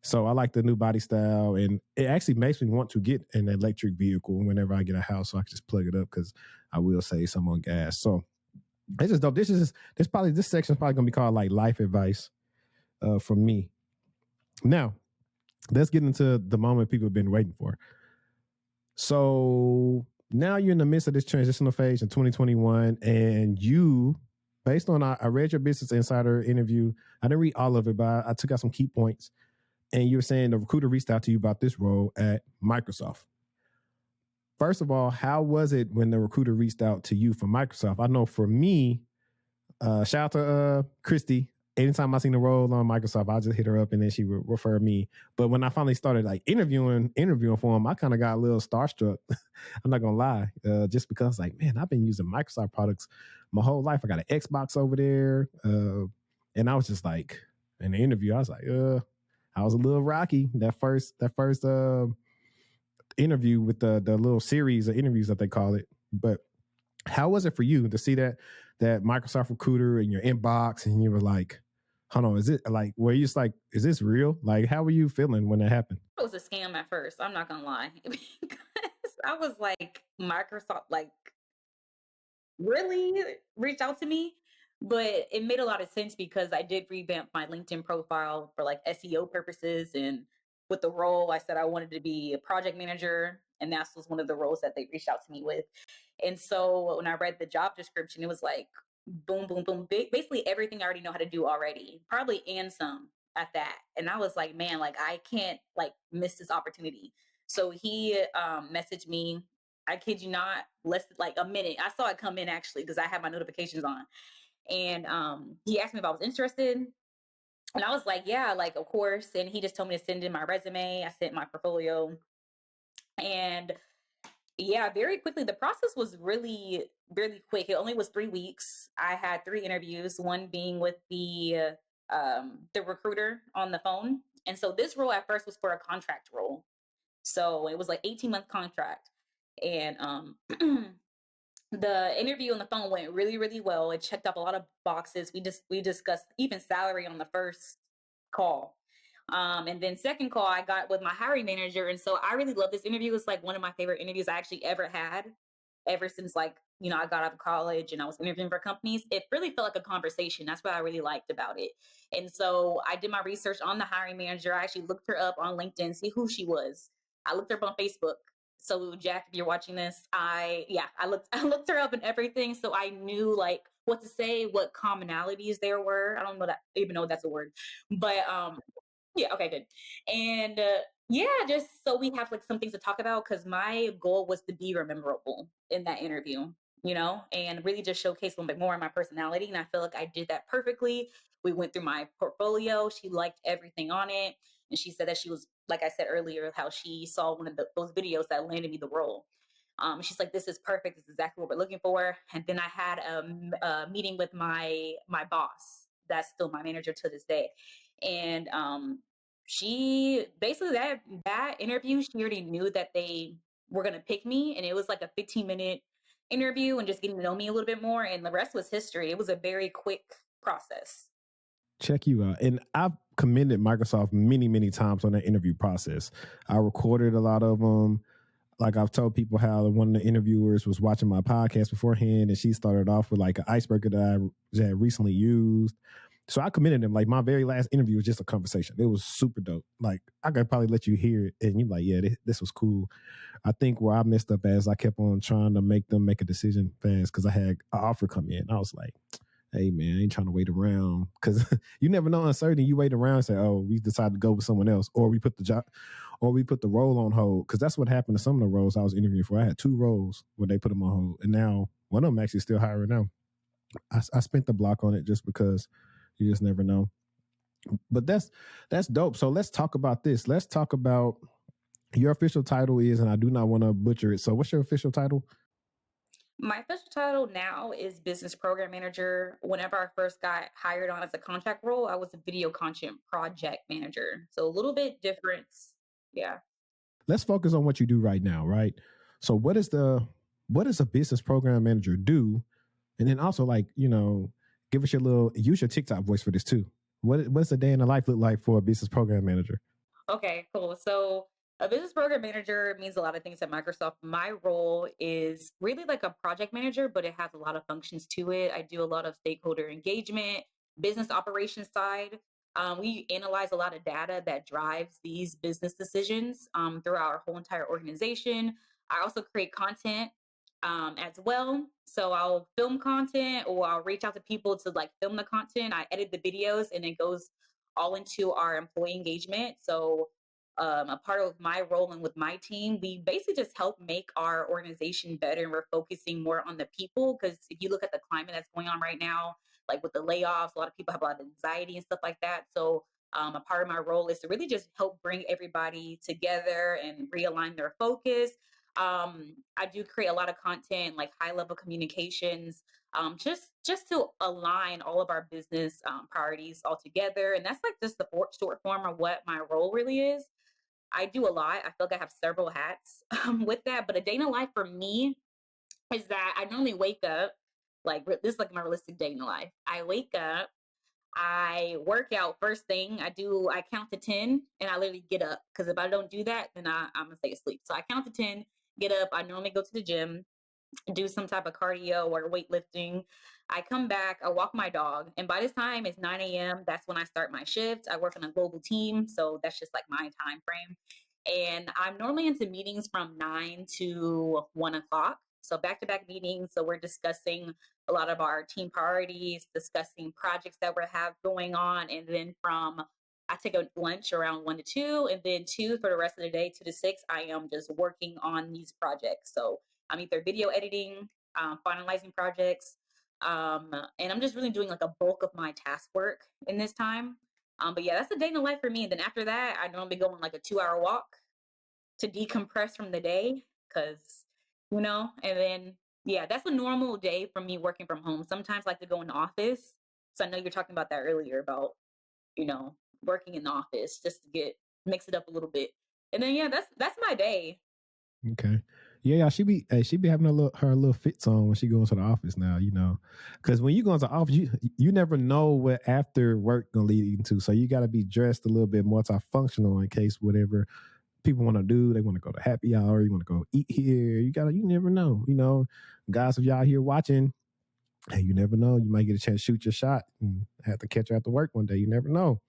So I like the new body style, and it actually makes me want to get an electric vehicle whenever I get a house, so I can just plug it up because I will save some on gas. So It's just dope. This section is probably gonna be called like life advice from me. Now, let's get into the moment people have been waiting for. So now you're in the midst of this transitional phase in 2021, and you, based on I read your Business Insider interview. I didn't read all of it, but I took out some key points. And you were saying the recruiter reached out to you about this role at Microsoft. First of all, how was it when the recruiter reached out to you from Microsoft? I know for me, shout out to Christy. Anytime I seen the role on Microsoft, I just hit her up and then she would refer me. But when I finally started like interviewing for him, I kind of got a little starstruck. I'm not gonna lie, just because like, man, I've been using Microsoft products my whole life. I got an Xbox over there, and I was just like, in the interview, I was like, I was a little rocky that first interview with the little series of interviews that they call it. But how was it for you to see that Microsoft recruiter in your inbox and you were like, hold on, is it like, were you just like, is this real? Like, how were you feeling when that happened? It was a scam at first. I'm not gonna lie. Because I was like, Microsoft, like, really reached out to me? But it made a lot of sense because I did revamp my LinkedIn profile for like SEO purposes. And with the role, I said I wanted to be a project manager. And that was one of the roles that they reached out to me with. And so when I read the job description, it was like, boom, boom, boom. Basically everything I already know how to do already, probably and some at that. And I was like, man, like I can't like miss this opportunity. So he messaged me, I kid you not, less than like a minute. I saw it come in actually because I had my notifications on. And he asked me if I was interested. And I was like, yeah, like, of course. And he just told me to send in my resume. I sent my portfolio. And yeah, very quickly. The process was really, really quick. It only was 3 weeks. I had 3 interviews, one being with the recruiter on the phone. And so this role at first was for a contract role. So it was like 18-month contract. And the interview on the phone went really, really well. It checked up a lot of boxes. We discussed even salary on the first call. And then second call I got with my hiring manager. And so I really love this interview. It's like one of my favorite interviews I actually ever had, ever since like, I got out of college and I was interviewing for companies. It really felt like a conversation. That's what I really liked about it. And so I did my research on the hiring manager. I actually looked her up on LinkedIn, see who she was. I looked her up on Facebook. So Jack, if you're watching this, I looked her up and everything. So I knew like what to say, what commonalities there were. I don't know that even know that's a word, but yeah, okay, good. And yeah, just so we have like some things to talk about because my goal was to be memorable in that interview, and really just showcase a little bit more of my personality. And I feel like I did that perfectly. We went through my portfolio. She liked everything on it. And she said that she was, like I said earlier, how she saw one of those videos that landed me the role. She's like, this is perfect. This is exactly what we're looking for. And then I had a meeting with my boss. That's still my manager to this day. And she basically that interview, she already knew that they were gonna pick me, and it was like a 15-minute interview and just getting to know me a little bit more. And the rest was history. It was a very quick process. Check you out. And I've commended Microsoft many, many times on that interview process. I recorded a lot of them. Like I've told people how one of the interviewers was watching my podcast beforehand and she started off with like an icebreaker that I had recently used. So I commended them. Like my very last interview was just a conversation. It was super dope. Like I could probably let you hear it and you're like, yeah, this was cool. I think where I messed up as I kept on trying to make them make a decision fast because I had an offer come in. I was like, hey man, I ain't trying to wait around because you never know uncertainty. You wait around and say, oh, we decided to go with someone else, or we put the role on hold. Because that's what happened to some of the roles I was interviewing for. I had 2 roles where they put them on hold, and now one of them actually still hiring now. I spent the block on it just because you just never know. But that's dope. So let's talk about this. Let's talk about your official title is, and I do not want to butcher it. So what's your official title? My official title now is business program manager. Whenever I first got hired on as a contract role, I was a video content project manager. So a little bit different. Yeah. Let's focus on what you do right now, right? So what does a business program manager do? And then also like, give us use your TikTok voice for this too. What's a day in the life look like for a business program manager? Okay, cool. So A business program manager means a lot of things at Microsoft. My role is really like a project manager, but it has a lot of functions to it. I do a lot of stakeholder engagement, business operations side. We analyze a lot of data that drives these business decisions through our whole entire organization. I also create content as well. So I'll film content or I'll reach out to people to like film the content. I edit the videos and it goes all into our employee engagement. So a part of my role and with my team, we basically just help make our organization better. And we're focusing more on the people because if you look at the climate that's going on right now, like with the layoffs, a lot of people have a lot of anxiety and stuff like that. So a part of my role is to really just help bring everybody together and realign their focus. I do create a lot of content, like high level communications, just to align all of our business priorities all together. And that's like just the short form of what my role really is. I do a lot. I feel like I have several hats with that. But a day in the life for me is that I normally wake up like this is like my realistic day in the life. I wake up, I work out first thing. I count to 10 and I literally get up because if I don't do that, then I'm gonna stay asleep. So I count to 10, get up. I normally go to the gym, do some type of cardio or weightlifting. I come back, I walk my dog, and by this time it's 9 a.m. That's when I start my shift. I work on a global team, so that's just like my time frame. And I'm normally into meetings from 9 to 1 o'clock. So back to back meetings. So we're discussing a lot of our team priorities, discussing projects that we have going on. And then from I take a lunch around 1 to 2, and then 2 for the rest of the day, 2 to 6, I am just working on these projects. So I'm either video editing, finalizing projects, and I'm just really doing like a bulk of my task work in this time. But yeah, that's the day in the life for me. And then after that, I normally go on like a 2 hour walk to decompress from the day, because and then yeah, that's a normal day for me working from home. Sometimes I like to go in the office. So I know you're talking about that earlier about you know working in the office just to get mix it up a little bit. And then yeah, that's my day. Okay. Yeah, she be having her little fits on when she goes to the office now, because when you go into the office, you never know what after work gonna lead into. So you got to be dressed a little bit multifunctional in case whatever people want to do, they want to go to happy hour, you want to go eat here. You never know, guys. If y'all here watching, hey, you never know, you might get a chance to shoot your shot and have to catch her after work one day. You never know.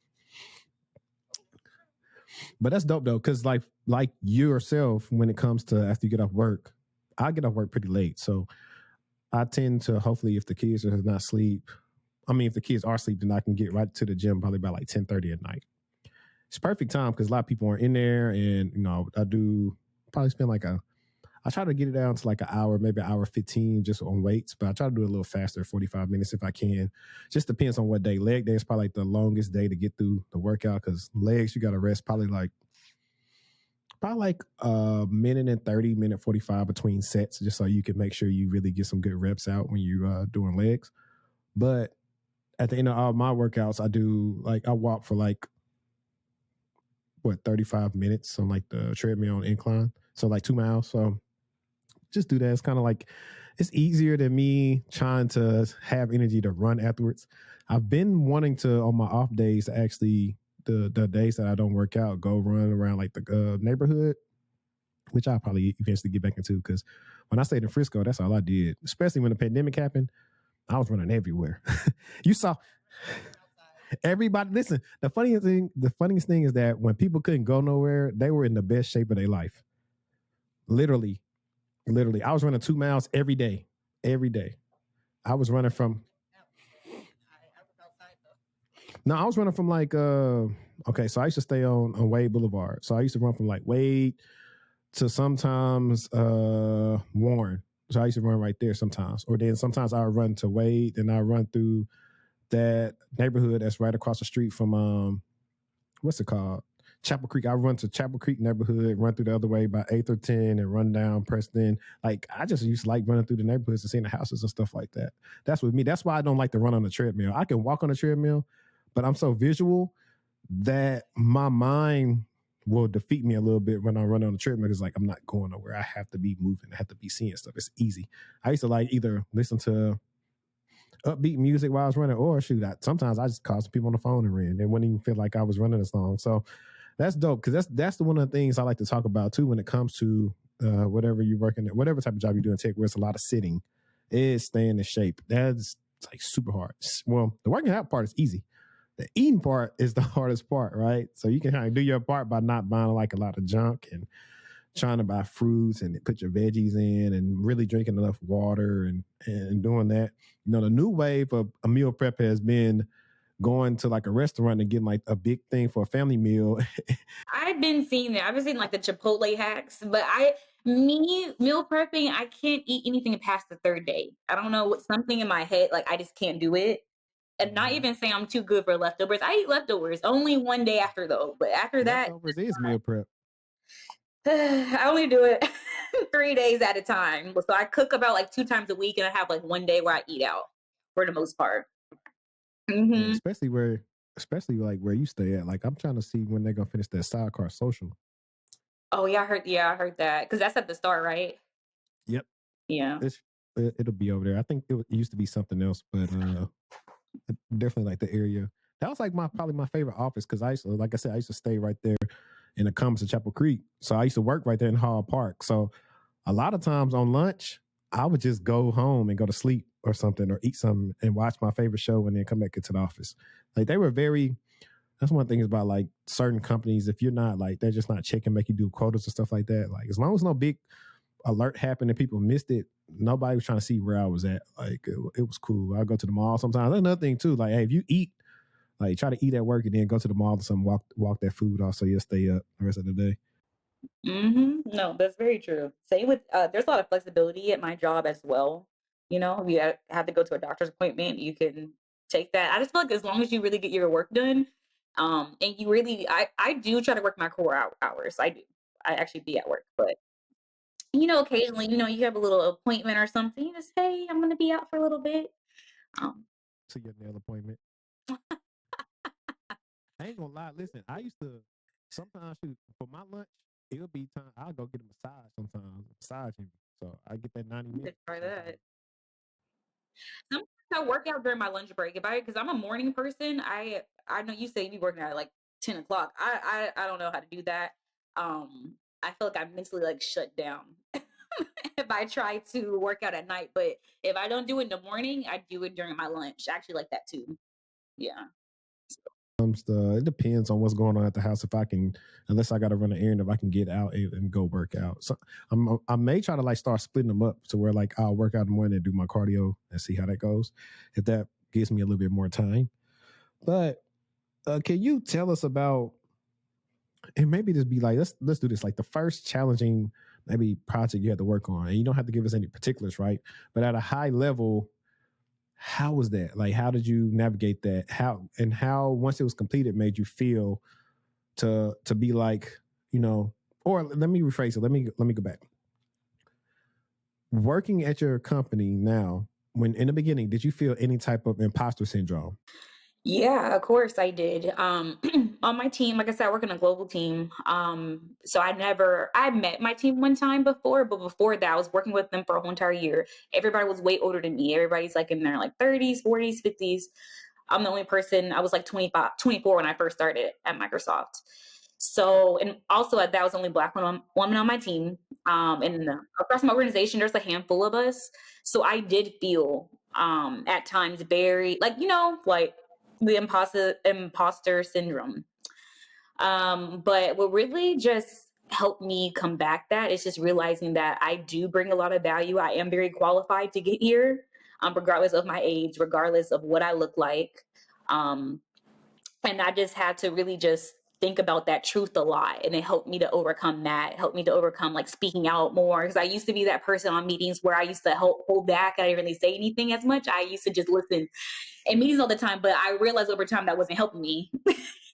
But that's dope though, because like yourself, when it comes to after you get off work, I get off work pretty late, so I tend to hopefully if the kids are not asleep, if the kids are asleep, then I can get right to the gym probably about like 10:30 at night. It's perfect time because a lot of people aren't in there, and I do probably spend I try to get it down to like an hour, maybe an hour 15 just on weights, but I try to do it a little faster, 45 minutes if I can. Just depends on what day. Leg day is probably like the longest day to get through the workout because legs, you got to rest probably like a minute and 30, minute 45 between sets, just so you can make sure you really get some good reps out when you doing legs. But at the end of all my workouts, I walk for 35 minutes on like the treadmill on incline. So like 2 miles. So just do that. It's kind of like, it's easier than me trying to have energy to run afterwards. I've been wanting to, on my off days, to actually, the days that I don't work out, go run around like the neighborhood, which I'll probably eventually get back into because when I stayed in Frisco, that's all I did. Especially when the pandemic happened, I was running everywhere. You saw everybody. Listen, the funniest thing is that when people couldn't go nowhere, they were in the best shape of their life. Literally, I was running 2 miles every day. Every day. I was running from. No, I was running from okay, so I used to stay on Wade Boulevard. So I used to run from like Wade to sometimes Warren. So I used to run right there sometimes. Or then sometimes I would run to Wade, then I run through that neighborhood that's right across the street from what's it called? Chapel Creek. I run to Chapel Creek neighborhood, run through the other way by 8th or 10 and run down Preston. Like I just used to like running through the neighborhoods and seeing the houses and stuff like that. That's with me. That's why I don't like to run on the treadmill. I can walk on the treadmill, but I'm so visual that my mind will defeat me a little bit when I run on the treadmill because like I'm not going nowhere. I have to be moving. I have to be seeing stuff. It's easy. I used to like either listen to upbeat music while I was running or sometimes I just called some people on the phone and ran. They wouldn't even feel like I was running as long. So That's dope because that's the one of the things I like to talk about too when it comes to whatever you're working at, whatever type of job you do in tech, where it's a lot of sitting, is staying in shape. That's like super hard. Well, the working out part is easy. The eating part is the hardest part, right? So you can kind of do your part by not buying like a lot of junk and trying to buy fruits and put your veggies in and really drinking enough water and doing that. You know, the new wave of a meal prep has been going to like a restaurant and getting like a big thing for a family meal. I've been seeing that. I've been seeing like the Chipotle hacks, but me meal prepping, I can't eat anything past the third day. I don't know what something in my head, like I just can't do it. And not even saying I'm too good for leftovers. I eat leftovers only one day after though, but after that, Leftovers is meal prep. I only do it 3 days at a time. So I cook about like 2 times a week, and I have like one day where I eat out for the most part. Yeah, Hmm. especially like where you stay at. Like I'm trying to see when they're gonna finish that sidecar social. Oh yeah, I heard. Yeah, I heard that because that's at the start, right? Yep, Yeah. it'll be over there. I think it used to be something else, but definitely like the area. That was like my probably my favorite office because I used to, like I said, I used to stay right there in the Compass of Chapel Creek. So I used to work right there in Hall Park. So a lot of times on lunch, I would just go home and go to sleep or something or eat something and watch my favorite show and then come back into the office. Like they were very, that's one thing about like certain companies. If you're not like, they're just not checking, make you do quotas and stuff like that. Like as long as no big alert happened and people missed it, nobody was trying to see where I was at. Like it was cool. I'll go to the mall sometimes. That's another thing too. Like, hey, if you eat, like try to eat at work and then go to the mall or something, walk that food off so you'll stay up the rest of the day. No, that's very true. Same with there's a lot of flexibility at my job as well. You know, if you have to go to a doctor's appointment, you can take that. I just feel like as long as you really get your work done, and you really, I do try to work my core hours. I do. I actually be at work, but occasionally, you have a little appointment or something. You just, hey, I'm gonna be out for a little bit. Um, To your nail appointment. I ain't gonna lie. Listen, I used to sometimes shoot for my lunch. It'll be time. I'll go get a massage sometimes. Massaging. So I get that 90 Just minutes try that. sometimes. Sometimes I work out during my lunch break. If I because I'm a morning person, I know you say you be working at like 10 o'clock. I don't know how to do that. I feel like I mentally like shut down if I try to work out at night. But if I don't do it in the morning, I do it during my lunch. I actually like that too. Yeah. It depends on what's going on at the house. If I can, unless I got to run an errand, if I can get out and go work out. So I may try to like start splitting them up to where like I'll work out in the morning and do my cardio and see how that goes. If that gives me a little bit more time. But can you tell us about and maybe just be like let's do this like the first challenging maybe project you had to work on, and you don't have to give us any particulars, right? But at a high level, how was that? Like, how did you navigate that? How once it was completed made you feel to be like, you know, or let me rephrase it. Let me go back. Working at your company now, when in the beginning, did you feel any type of imposter syndrome? Yeah, of course I did. On my team, like I said, I work in a global team. So I met my team one time before, but before that, I was working with them for a whole entire year. Everybody was way older than me. Everybody's like in their like 30s, 40s, 50s. I'm the only person, I was like 25, 24 when I first started at Microsoft. So, and also that I was the only Black woman on my team. And across my organization, there's a handful of us. So I did feel at times very like, like the imposter syndrome. But what really just helped me combat that is just realizing that I do bring a lot of value. I am very qualified to get here, regardless of my age, regardless of what I look like. Um, and I just had to really just think about that truth a lot. And it helped me to overcome that, helped me to overcome like speaking out more. Cause I used to be that person on meetings where I used to hold back. I didn't really say anything as much. I used to just listen in meetings all the time, but I realized over time that wasn't helping me.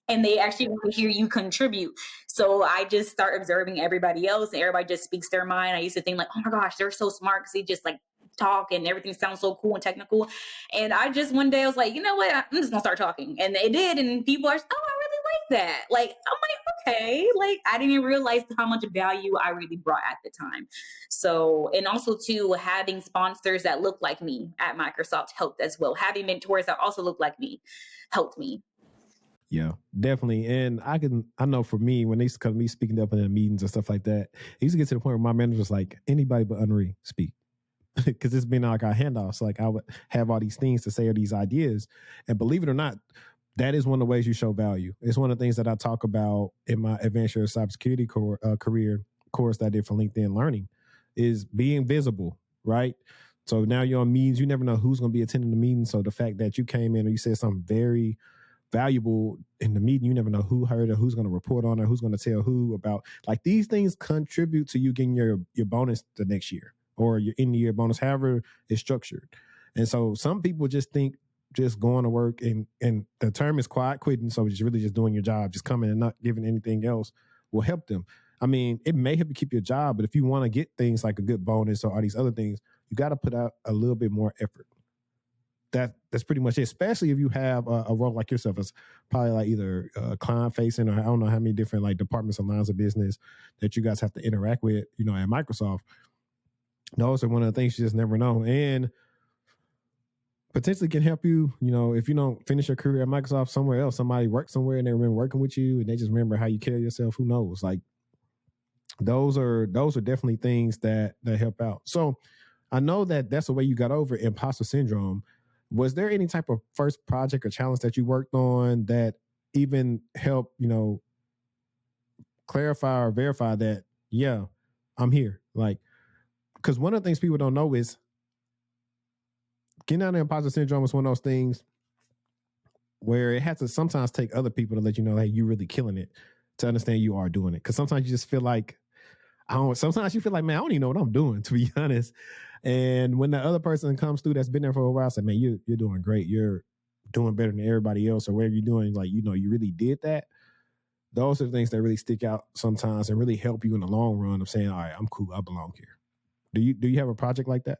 And they actually want to hear you contribute. So I just start observing everybody else, and everybody just speaks their mind. I used to think like, oh my gosh, they're so smart because they just like talk and everything sounds so cool and technical. And I just one day I was like, you know what, I'm just gonna start talking, and they did. And people are, oh, I really like that. Like I'm like, okay, like I didn't even realize how much value I really brought at the time. So, and also too, having sponsors that look like me at Microsoft helped as well. Having mentors that also look like me helped me. Yeah, definitely. And I know for me, when they used to come to me speaking up in the meetings and stuff like that, it used to get to the point where my manager was like, anybody but Henri speak. Because it's been like our handoffs. Like I would have all these things to say or these ideas. And believe it or not, that is one of the ways you show value. It's one of the things that I talk about in my adventure cybersecurity career course that I did for LinkedIn Learning is being visible, right? So now you're on meetings. You never know who's going to be attending the meeting. So the fact that you came in and you said something very valuable in the meeting, you never know who heard it, who's going to report on it, who's going to tell who about. Like these things contribute to you getting your bonus the next year or your end of year bonus, however it's structured. And so some people just think just going to work and the term is quiet quitting. So it's really just doing your job, just coming and not giving anything else will help them. I mean, it may help you keep your job, but if you want to get things like a good bonus or all these other things, you got to put out a little bit more effort. That's pretty much it. Especially if you have a role like yourself, as probably like either client facing or I don't know how many different like departments and lines of business that you guys have to interact with, you know, at Microsoft. Those are one of the things you just never know, and potentially can help you. You know, if you don't finish your career at Microsoft somewhere else, somebody works somewhere and they remember working with you, and they just remember how you carry yourself. Who knows? Like those are definitely things that help out. So I know that that's the way you got over imposter syndrome. Was there any type of first project or challenge that you worked on that even helped, you know, clarify or verify that, yeah, I'm here? Like, because one of the things people don't know is getting out of imposter syndrome is one of those things where it has to sometimes take other people to let you know, hey, you're really killing it, to understand you are doing it. Because sometimes you just feel like, sometimes you feel like, man, I don't even know what I'm doing, to be honest. And when the other person comes through that's been there for a while, I say, man, you're doing great. You're doing better than everybody else, or whatever you're doing. Like, you know, you really did that. Those are the things that really stick out sometimes and really help you in the long run of saying, all right, I'm cool. I belong here. Do you have a project like that?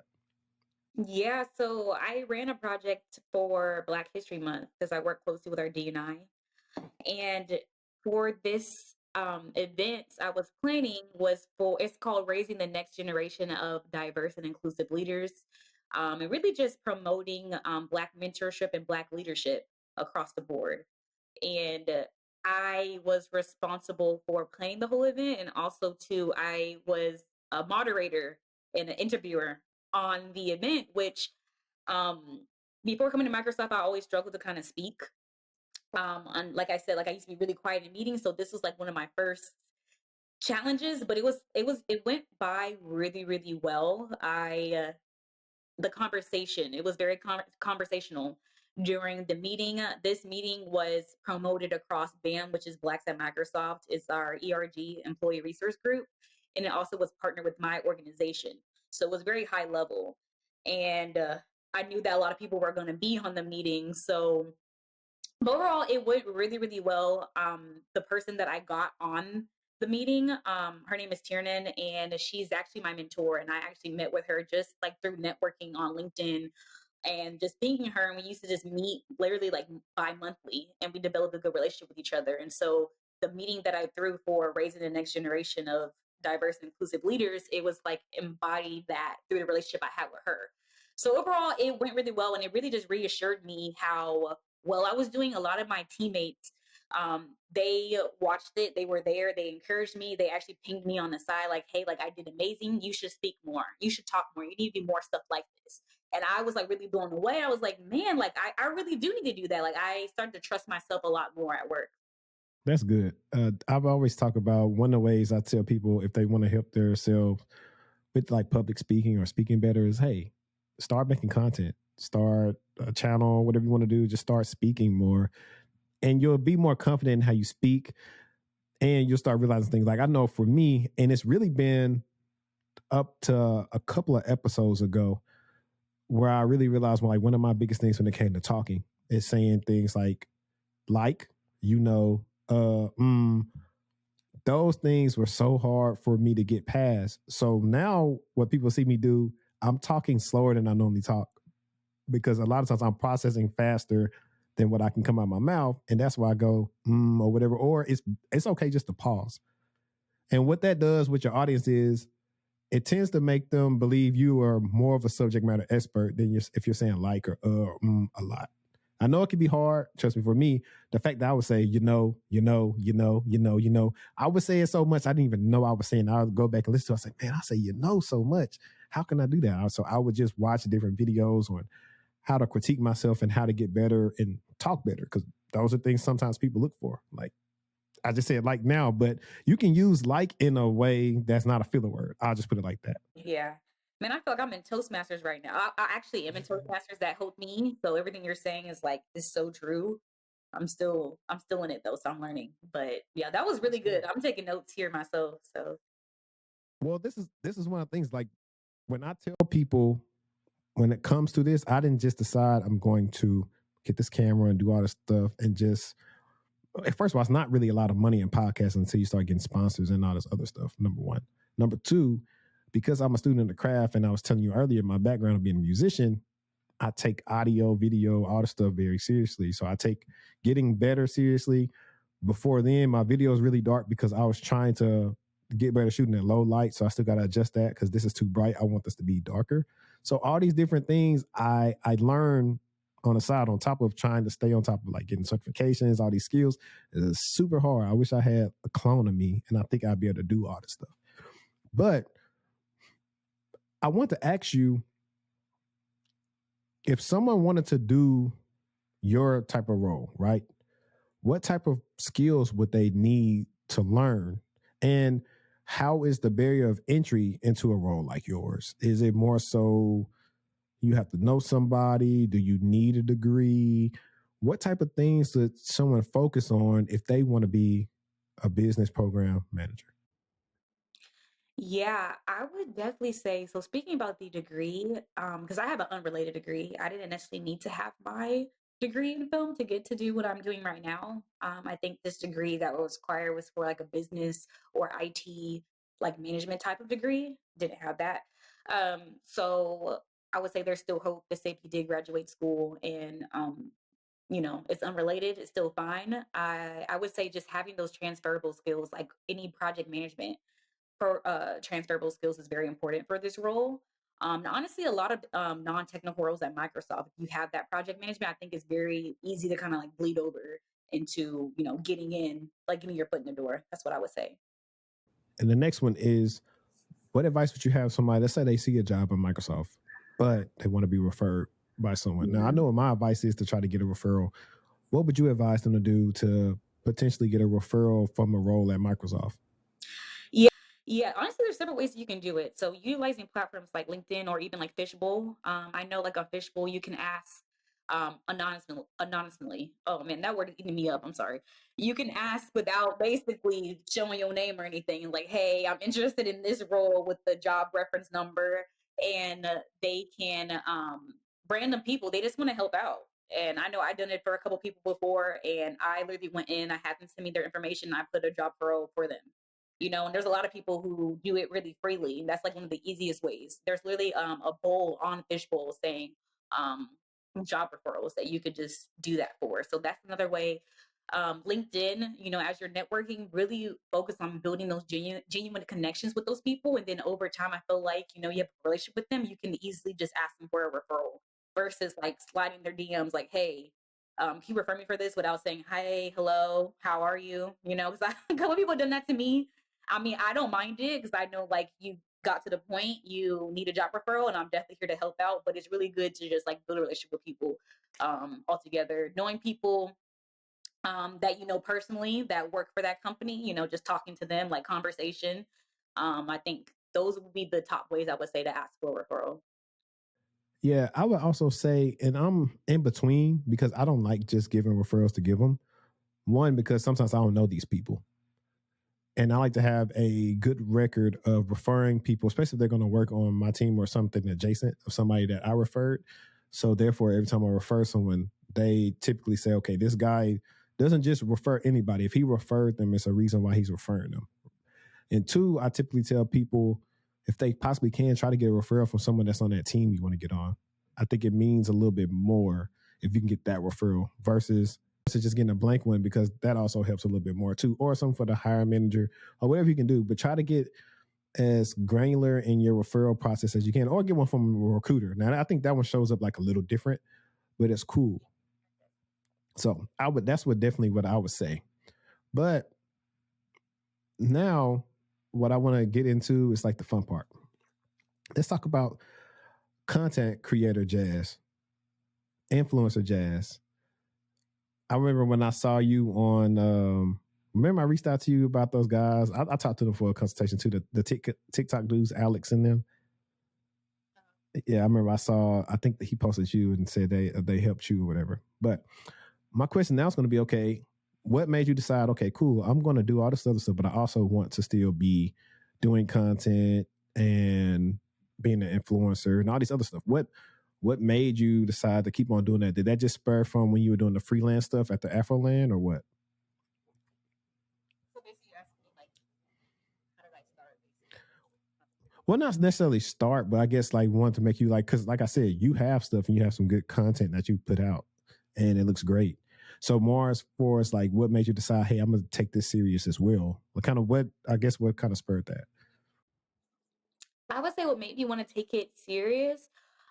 Yeah, so I ran a project for Black History Month because I work closely with our DNI. And for this event I was planning was for, it's called Raising the Next Generation of Diverse and Inclusive Leaders. And really just promoting Black mentorship and Black leadership across the board. And I was responsible for planning the whole event. And also, too, I was a moderator and an interviewer on the event, which um, before coming to Microsoft, I always struggled to kind of speak. And like I said, like I used to be really quiet in meetings, so this was like one of my first challenges. But it went by really really well. The conversation, it was very conversational during the meeting. This meeting was promoted across BAM, which is Blacks at Microsoft. It's our ERG employee resource group, and it also was partnered with my organization. So it was very high level, and I knew that a lot of people were going to be on the meeting. So but overall, it went really, really well. The person that I got on the meeting, her name is Tiernan, and she's actually my mentor. And I actually met with her just like through networking on LinkedIn and just pinging her. And we used to just meet literally like bi-monthly, and we developed a good relationship with each other. And so the meeting that I threw for raising the next generation of diverse and inclusive leaders, it was like embodied that through the relationship I had with her. So overall, it went really well, and it really just reassured me how well I was doing. A lot of my teammates, they watched it, they were there, they encouraged me, they actually pinged me on the side, like, hey, like I did amazing. You should speak more. You should talk more. You need to do more stuff like this. And I was like really blown away. I was like, man, like I really do need to do that. Like I started to trust myself a lot more at work. That's good. I've always talked about one of the ways I tell people if they want to help themselves with like public speaking or speaking better is, hey, start making content, start a channel, whatever you want to do, just start speaking more. And you'll be more confident in how you speak, and you'll start realizing things. Like I know for me, and it's really been up to a couple of episodes ago where I really realized like one of my biggest things when it came to talking is saying things like, you know, those things were so hard for me to get past. So now what people see me do, I'm talking slower than I normally talk because a lot of times I'm processing faster than what I can come out of my mouth. And that's why I go, or whatever. Or it's okay just to pause. And what that does with your audience is it tends to make them believe you are more of a subject matter expert than if you're saying like or a lot. I know it can be hard. Trust me, for me, the fact that I would say, I would say it so much I didn't even know I was saying. I would go back and listen to it. I say, man, I say so much. How can I do that? So I would just watch different videos on how to critique myself and how to get better and talk better, because those are things sometimes people look for. Like I just said like now, but you can use like in a way that's not a filler word. I'll just put it like that. Yeah. Man, I feel like I'm in Toastmasters right now. I actually am in Toastmasters. That helped me. So everything you're saying is so true. I'm still in it though, so I'm learning. But yeah, that was really good. I'm taking notes here myself. So Well, this is one of the things, like when I tell people when it comes to this, I didn't just decide I'm going to get this camera and do all this stuff and just, first of all, it's not really a lot of money in podcasting until you start getting sponsors and all this other stuff. Number one. Number two, because I'm a student in the craft, and I was telling you earlier, my background of being a musician, I take audio, video, all the stuff very seriously. So I take getting better seriously. Before then, my video is really dark because I was trying to get better shooting at low light. So I still got to adjust that because this is too bright. I want this to be darker. So all these different things I learn on the side, on top of trying to stay on top of like getting certifications, all these skills. It's super hard. I wish I had a clone of me, and I think I'd be able to do all this stuff. But I want to ask you, if someone wanted to do your type of role, right? What type of skills would they need to learn? And how is the barrier of entry into a role like yours? Is it more so you have to know somebody? Do you need a degree? What type of things should someone focus on if they want to be a business program manager? yeah, I would definitely say so. Speaking about the degree, because I have an unrelated degree, I didn't necessarily need to have my degree in film to get to do what I'm doing right now. I think this degree that was required was for like a business or IT like management type of degree. Didn't have that. So I would say there's still hope to say if you did graduate school and it's unrelated, it's still fine. I would say just having those transferable skills, like any project management for transferable skills is very important for this role. Honestly, a lot of non-technical roles at Microsoft, if you have that project management, I think it's very easy to kind of like bleed over into, getting in, like getting your foot in the door. That's what I would say. And the next one is, what advice would you have somebody, let's say they see a job in Microsoft, but they want to be referred by someone? Now, I know what my advice is to try to get a referral. What would you advise them to do to potentially get a referral from a role at Microsoft? Yeah. Yeah, honestly, there's several ways you can do it. So utilizing platforms like LinkedIn or even like Fishbowl. I know like on Fishbowl you can ask anonymously. Oh man, that word is eating me up. I'm sorry. You can ask without basically showing your name or anything. Like, hey, I'm interested in this role with the job reference number, and they can random people. They just want to help out. And I know I've done it for a couple people before, and I literally went in. I had them send me their information. And I put a job role for them. And there's a lot of people who do it really freely, and that's like one of the easiest ways. There's literally a bowl on Fishbowl saying um, job referrals that you could just do that for. So that's another way. LinkedIn, as you're networking, really focus on building those genuine connections with those people, and then over time, I feel like you have a relationship with them. You can easily just ask them for a referral versus like sliding their DMs, like, "Hey, can you refer me for this?" without saying, "Hi, hello, how are you?" Because a couple of people have done that to me. I mean, I don't mind it because I know like you got to the point you need a job referral, and I'm definitely here to help out. But it's really good to just like build a relationship with people altogether. Knowing people that you know personally that work for that company, just talking to them, like conversation. I think those would be the top ways I would say to ask for a referral. Yeah, I would also say, and I'm in between because I don't like just giving referrals to give them. One, because sometimes I don't know these people. And I like to have a good record of referring people, especially if they're going to work on my team or something adjacent of somebody that I referred. So therefore, every time I refer someone, they typically say, okay, this guy doesn't just refer anybody. If he referred them, it's a reason why he's referring them. And two, I typically tell people, if they possibly can, try to get a referral from someone that's on that team you want to get on. I think it means a little bit more if you can get that referral versus just getting a blank one, because that also helps a little bit more too, or something for the hiring manager or whatever you can do. But try to get as granular in your referral process as you can, or get one from a recruiter. Now, I think that one shows up like a little different, but it's cool. So that's definitely what I would say. But now what I want to get into is like the fun part. Let's talk about content creator jazz, influencer jazz. I remember when I saw you on remember I reached out to you about those guys. I talked to them for a consultation too, the TikTok dudes, Alex and them. Yeah, I remember I think that he posted you and said they helped you or whatever. But my question now is going to be, okay, what made you decide, okay, cool, I'm going to do all this other stuff, but I also want to still be doing content and being an influencer and all these other stuff. What made you decide to keep on doing that? Did that just spur from when you were doing the freelance stuff at the Afroland or what? So basically, you're asking me, like, how did I start? Well, not necessarily start, but I guess like want to make you like, because like I said, you have stuff and you have some good content that you put out and it looks great. So more as far as like what made you decide, hey, I'm going to take this serious as well. What kind of spurred that? I would say what made me want to take it serious,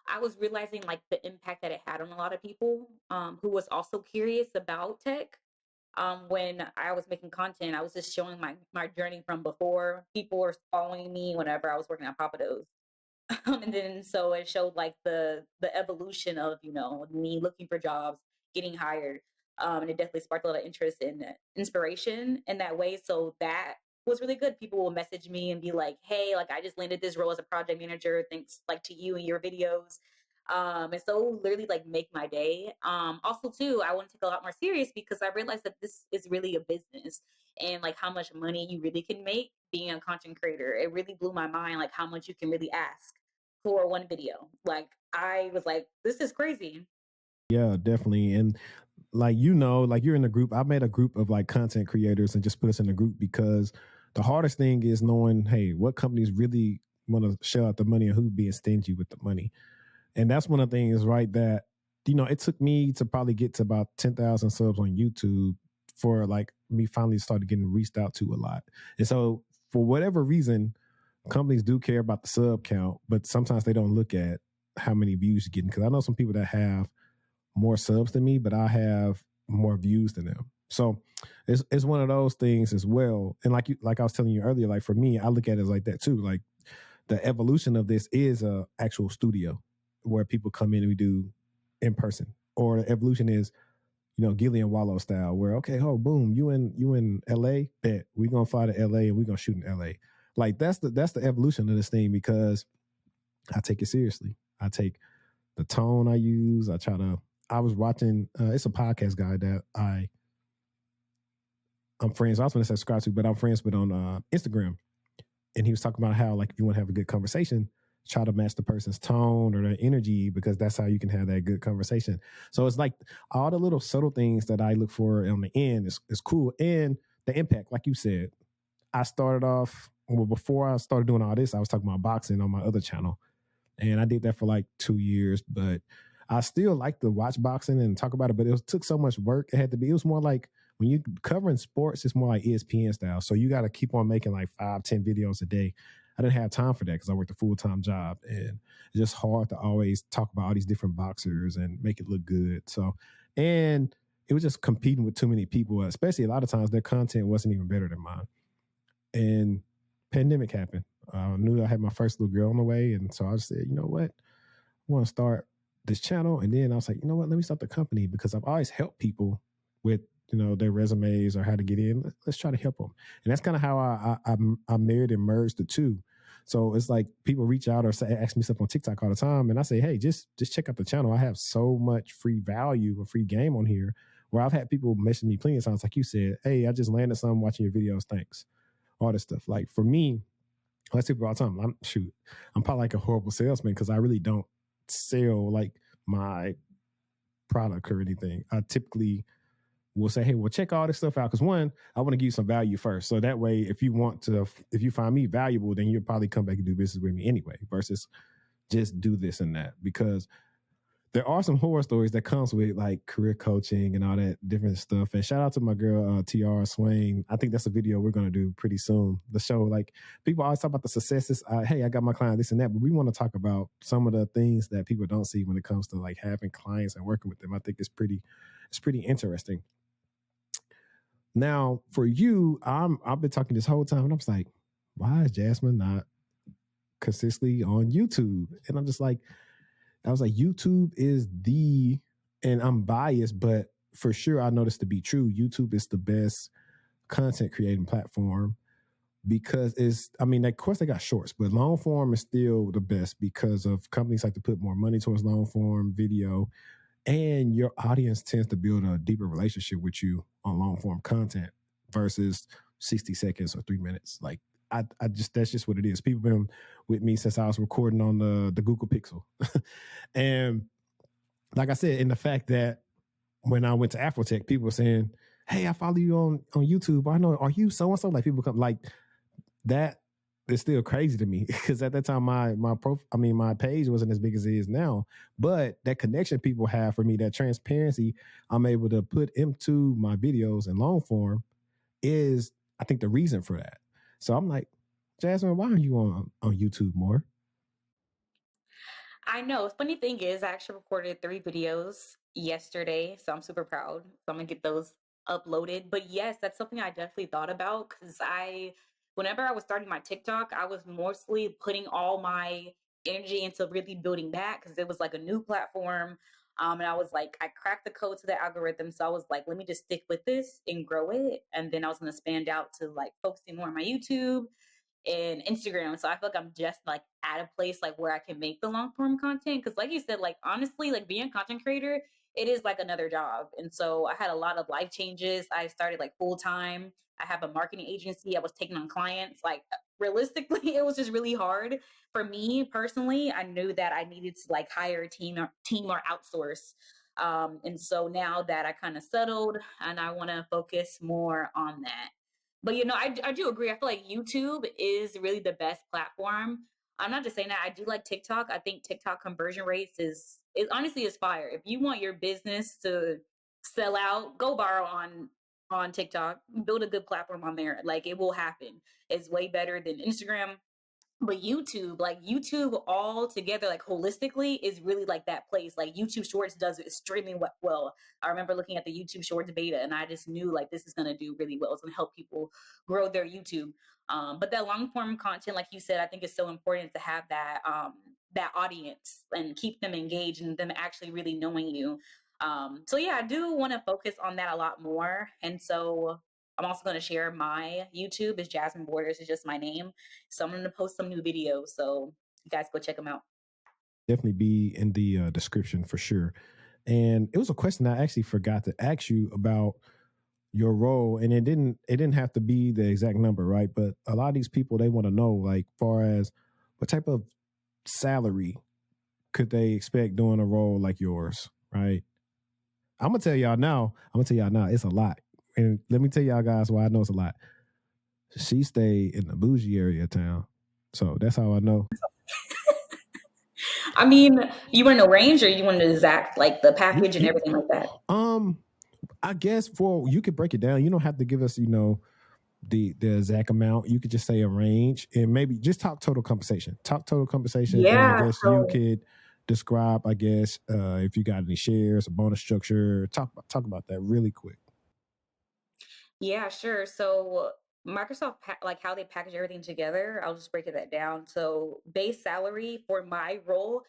I was realizing like the impact that it had on a lot of people who was also curious about tech. When I was making content, I was just showing my journey from before. People were following me whenever I was working at Pappadeaux. And then so it showed like the evolution of me looking for jobs, getting hired, and it definitely sparked a lot of interest and inspiration in that way. So that was really good. People will message me and be like, "Hey, like I just landed this role as a project manager, thanks like to you and your videos." And so literally like make my day. Also too, I want to take a lot more serious because I realized that this is really a business and like how much money you really can make being a content creator. It really blew my mind, like how much you can really ask for one video. Like I was like, this is crazy. Yeah, definitely. And like, like you're in a group. I made a group of like content creators and just put us in a group because the hardest thing is knowing, hey, what companies really want to shell out the money and who's being stingy with the money. And that's one of the things, right? That, it took me to probably get to about 10,000 subs on YouTube for like me finally started getting reached out to a lot. And so for whatever reason, companies do care about the sub count, but sometimes they don't look at how many views you're getting. Cause I know some people that have more subs than me, but I have more views than them. So it's one of those things as well. And like I was telling you earlier, like for me, I look at it like that too. Like the evolution of this is a actual studio where people come in and we do in person. Or the evolution is, Gillian Wallow style, where okay, oh boom, you in LA, bet we gonna fly to LA and we gonna shoot in LA. Like that's the evolution of this thing because I take it seriously. I take the tone I use. I was watching. It's a podcast guy that I'm friends. I was going to subscribe to, but I'm friends with on Instagram, and he was talking about how like if you want to have a good conversation, try to match the person's tone or their energy because that's how you can have that good conversation. So it's like all the little subtle things that I look for on the end is cool, and the impact, like you said. I started off before I started doing all this. I was talking about boxing on my other channel, and I did that for like 2 years, but I still like to watch boxing and talk about it, but it took so much work. It was more like when you covering sports, it's more like ESPN style. So you got to keep on making like 5-10 videos a day. I didn't have time for that because I worked a full-time job and it's just hard to always talk about all these different boxers and make it look good. So, and it was just competing with too many people, especially a lot of times their content wasn't even better than mine. And pandemic happened. I knew I had my first little girl on the way. And so I said, you know what? I want to start this channel. And then I was like, you know what? Let me start the company because I've always helped people with, their resumes or how to get in. Let's try to help them. And that's kind of how I married and merged the two. So it's like people reach out or ask me stuff on TikTok all the time. And I say, hey, just check out the channel. I have so much free value or free game on here where I've had people message me plenty of times. Like you said, hey, I just landed something watching your videos. Thanks. All this stuff. Like for me, I tell people all the time, I'm probably like a horrible salesman because I really don't sell like my product or anything. I typically will say, hey, well, check all this stuff out. Because one, I want to give you some value first. So that way, if you find me valuable, then you'll probably come back and do business with me anyway, versus just do this and that. Because there are some horror stories that comes with like career coaching and all that different stuff. And shout out to my girl Tiara Swain. I think that's a video we're gonna do pretty soon. The show, like people always talk about the successes. Hey, I got my client this and that, but we want to talk about some of the things that people don't see when it comes to like having clients and working with them. I think it's pretty interesting. Now, for you, I've been talking this whole time, and I'm just like, why is Jasmine not consistently on YouTube? And I'm just like, I was like, YouTube is the, and I'm biased, but for sure I know this to be true. YouTube is the best content creating platform because it's, I mean, of course they got shorts, but long form is still the best because of companies like to put more money towards long form video, and your audience tends to build a deeper relationship with you on long form content versus 60 seconds or 3 minutes. Like I just, that's just what it is. People been with me since I was recording on the Google Pixel. And like I said, in the fact that when I went to Afrotech, people were saying, "Hey, I follow you on YouTube. I know, are you so and so?" Like people come like that. Is still crazy to me because at that time my page wasn't as big as it is now. But that connection people have for me, that transparency I'm able to put into my videos in long form is, I think, the reason for that. So I'm like, Jasmine, why are you on YouTube more? I know. Funny thing is, I actually recorded 3 videos yesterday, so I'm super proud. So I'm gonna get those uploaded. But yes, that's something I definitely thought about because whenever I was starting my TikTok, I was mostly putting all my energy into really building that because it was like a new platform. And I was like, I cracked the code to the algorithm. So I was like, let me just stick with this and grow it. And then I was gonna expand out to like focusing more on my YouTube and Instagram. So I feel like I'm just like at a place like where I can make the long form content. Cause like you said, like honestly, like being a content creator, it is like another job. And so I had a lot of life changes. I started like full time. I have a marketing agency. I was taking on clients. Like realistically, it was just really hard for me personally. I knew that I needed to like hire a team or outsource. And so now that I kind of settled and I want to focus more on that. But I do agree. I feel like YouTube is really the best platform. I'm not just saying that. I do like TikTok. I think TikTok conversion rates is honestly is fire. If you want your business to sell out, go borrow on TikTok. Build a good platform on there. Like it will happen. It's way better than Instagram. But YouTube, like YouTube all together, like holistically, is really like that place. Like YouTube Shorts does extremely well. I remember looking at the YouTube Shorts beta, and I just knew like this is gonna do really well. It's gonna help people grow their YouTube. But that long form content, like you said, I think is so important to have that audience and keep them engaged and them actually really knowing you. So yeah, I do want to focus on that a lot more. And so I'm also going to share my YouTube is Jasmine Borders. It's just my name. So I'm going to post some new videos. So you guys go check them out. Definitely be in the description for sure. And it was a question I actually forgot to ask you about your role, and it didn't have to be the exact number, right? But a lot of these people, they want to know, like, far as what type of salary could they expect doing a role like yours, right? I'm gonna tell y'all now. It's a lot, and let me tell y'all guys why I know it's a lot. She stayed in the bougie area of town, so that's how I know. I mean, you want to know range or you want to exact like the You, package and you, everything like that? um, I guess for you could break it down. You don't have to give us, the exact amount. You could just say a range and maybe just talk total compensation. Talk total compensation, and I Yeah. guess you So could describe, I guess, if you got any shares, a bonus structure. Talk about that really quick. yeah, sure. So Microsoft, like how they package everything together, I'll just break that down. So base salary for my role,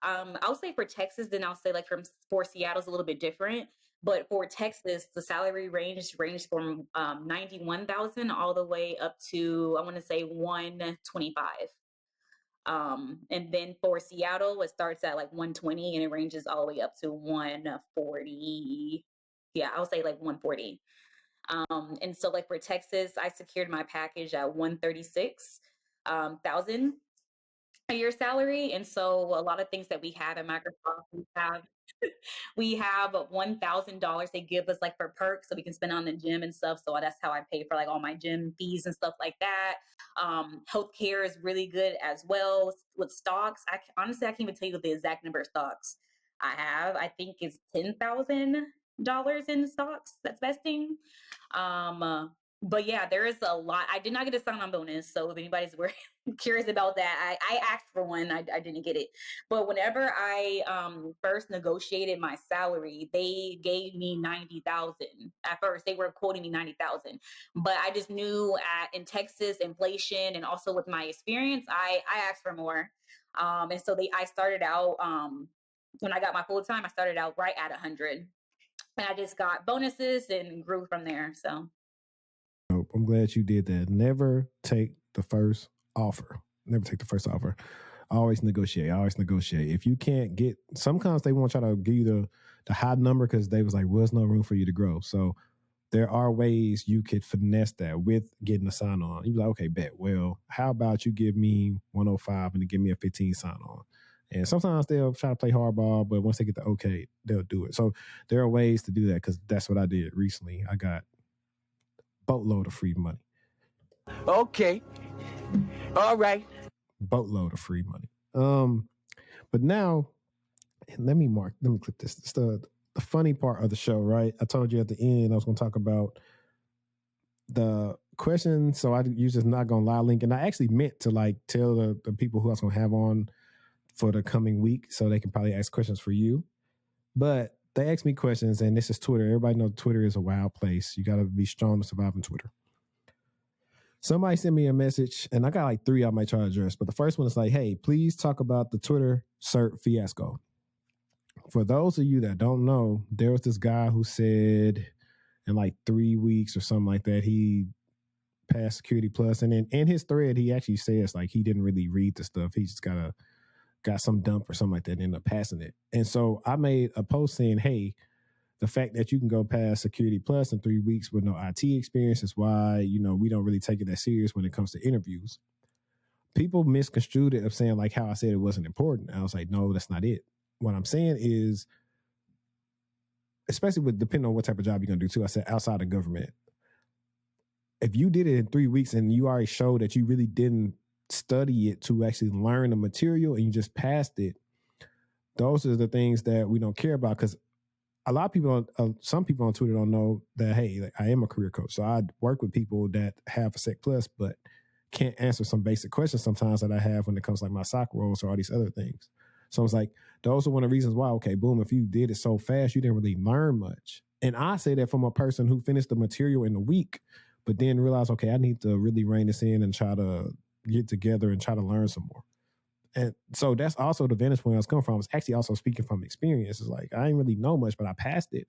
I'll say for Texas, then I'll say like for Seattle's a little bit different. But for Texas, the salary range from 91,000 all the way up to I want to say 125. And then for Seattle, it starts at like 120 and it ranges all the way up to 140. Yeah, I'll say like 140. And so like for Texas, I secured my package at 136 thousand a year salary. And so a lot of things that we have at Microsoft, we have $1,000 they give us like for perks so we can spend on the gym and stuff. So that's how I pay for like all my gym fees and stuff like that. Healthcare is really good as well with stocks. Honestly, I can't even tell you the exact number of stocks. I think it's $10,000 in stocks that's vesting. Um, uh, but yeah, there is a lot. I did not get a sign on bonus. So if anybody's curious about that, I asked for one. I didn't get it. But whenever I first negotiated my salary, they gave me 90,000. At first, they were quoting me 90,000. But I just knew in Texas, inflation and also with my experience, I asked for more. And so I started out when I got my full time, I started out right at 100, and I just got bonuses and grew from there. So Nope, I'm glad you did that. Never take the first offer. Never take the first offer. Always negotiate. Always negotiate. If you can't get, sometimes they won't try to give you the high number because they was like, well, there's no room for you to grow. So there are ways you could finesse that with getting a sign on. You're like, okay, bet. Well, how about you give me 105 and then give me a 15 sign on? And sometimes they'll try to play hardball, but once they get the okay, they'll do it. So there are ways to do that because that's what I did recently. I got boatload of free money. Okay. All right. Boatload of free money. But now let me clip this. It's the funny part of the show, right? I told you at the end I was going to talk about the question. So I use this not gonna lie link, and I actually meant to like tell the people who I was going to have on for the coming week, so they can probably ask questions for you. But they asked me questions, and this is Twitter. Everybody knows Twitter is a wild place. You got to be strong to survive on Twitter. Somebody sent me a message, and I got like 3 I might try to address. But the first one is like, hey, please talk about the Twitter cert fiasco. For those of you that don't know, there was this guy who said in like 3 weeks or something like that, he passed Security Plus. And then in his thread, he actually says like he didn't really read the stuff. He just got some dump or something like that and ended up passing it. And so I made a post saying, hey, the fact that you can go past Security Plus in 3 weeks with no IT experience is why, we don't really take it that serious when it comes to interviews. People misconstrued it of saying like how I said it wasn't important. I was like, no, that's not it. What I'm saying is, especially with depending on what type of job you're going to do too, I said outside of government. If you did it in 3 weeks and you already showed that you really didn't study it to actually learn the material and you just passed it, those are the things that we don't care about, because a lot of people, some people on Twitter don't know that, hey, like, I am a career coach. So I work with people that have a Sec Plus, but can't answer some basic questions sometimes that I have when it comes to like my SOC roles or all these other things. So it's like, those are one of the reasons why, okay, boom, if you did it so fast, you didn't really learn much. And I say that from a person who finished the material in a week, but then realized, okay, I need to really rein this in and try to get together and try to learn some more. And so that's also the vantage point I was coming from. I was actually also speaking from experience. It's like, I didn't really know much, but I passed it.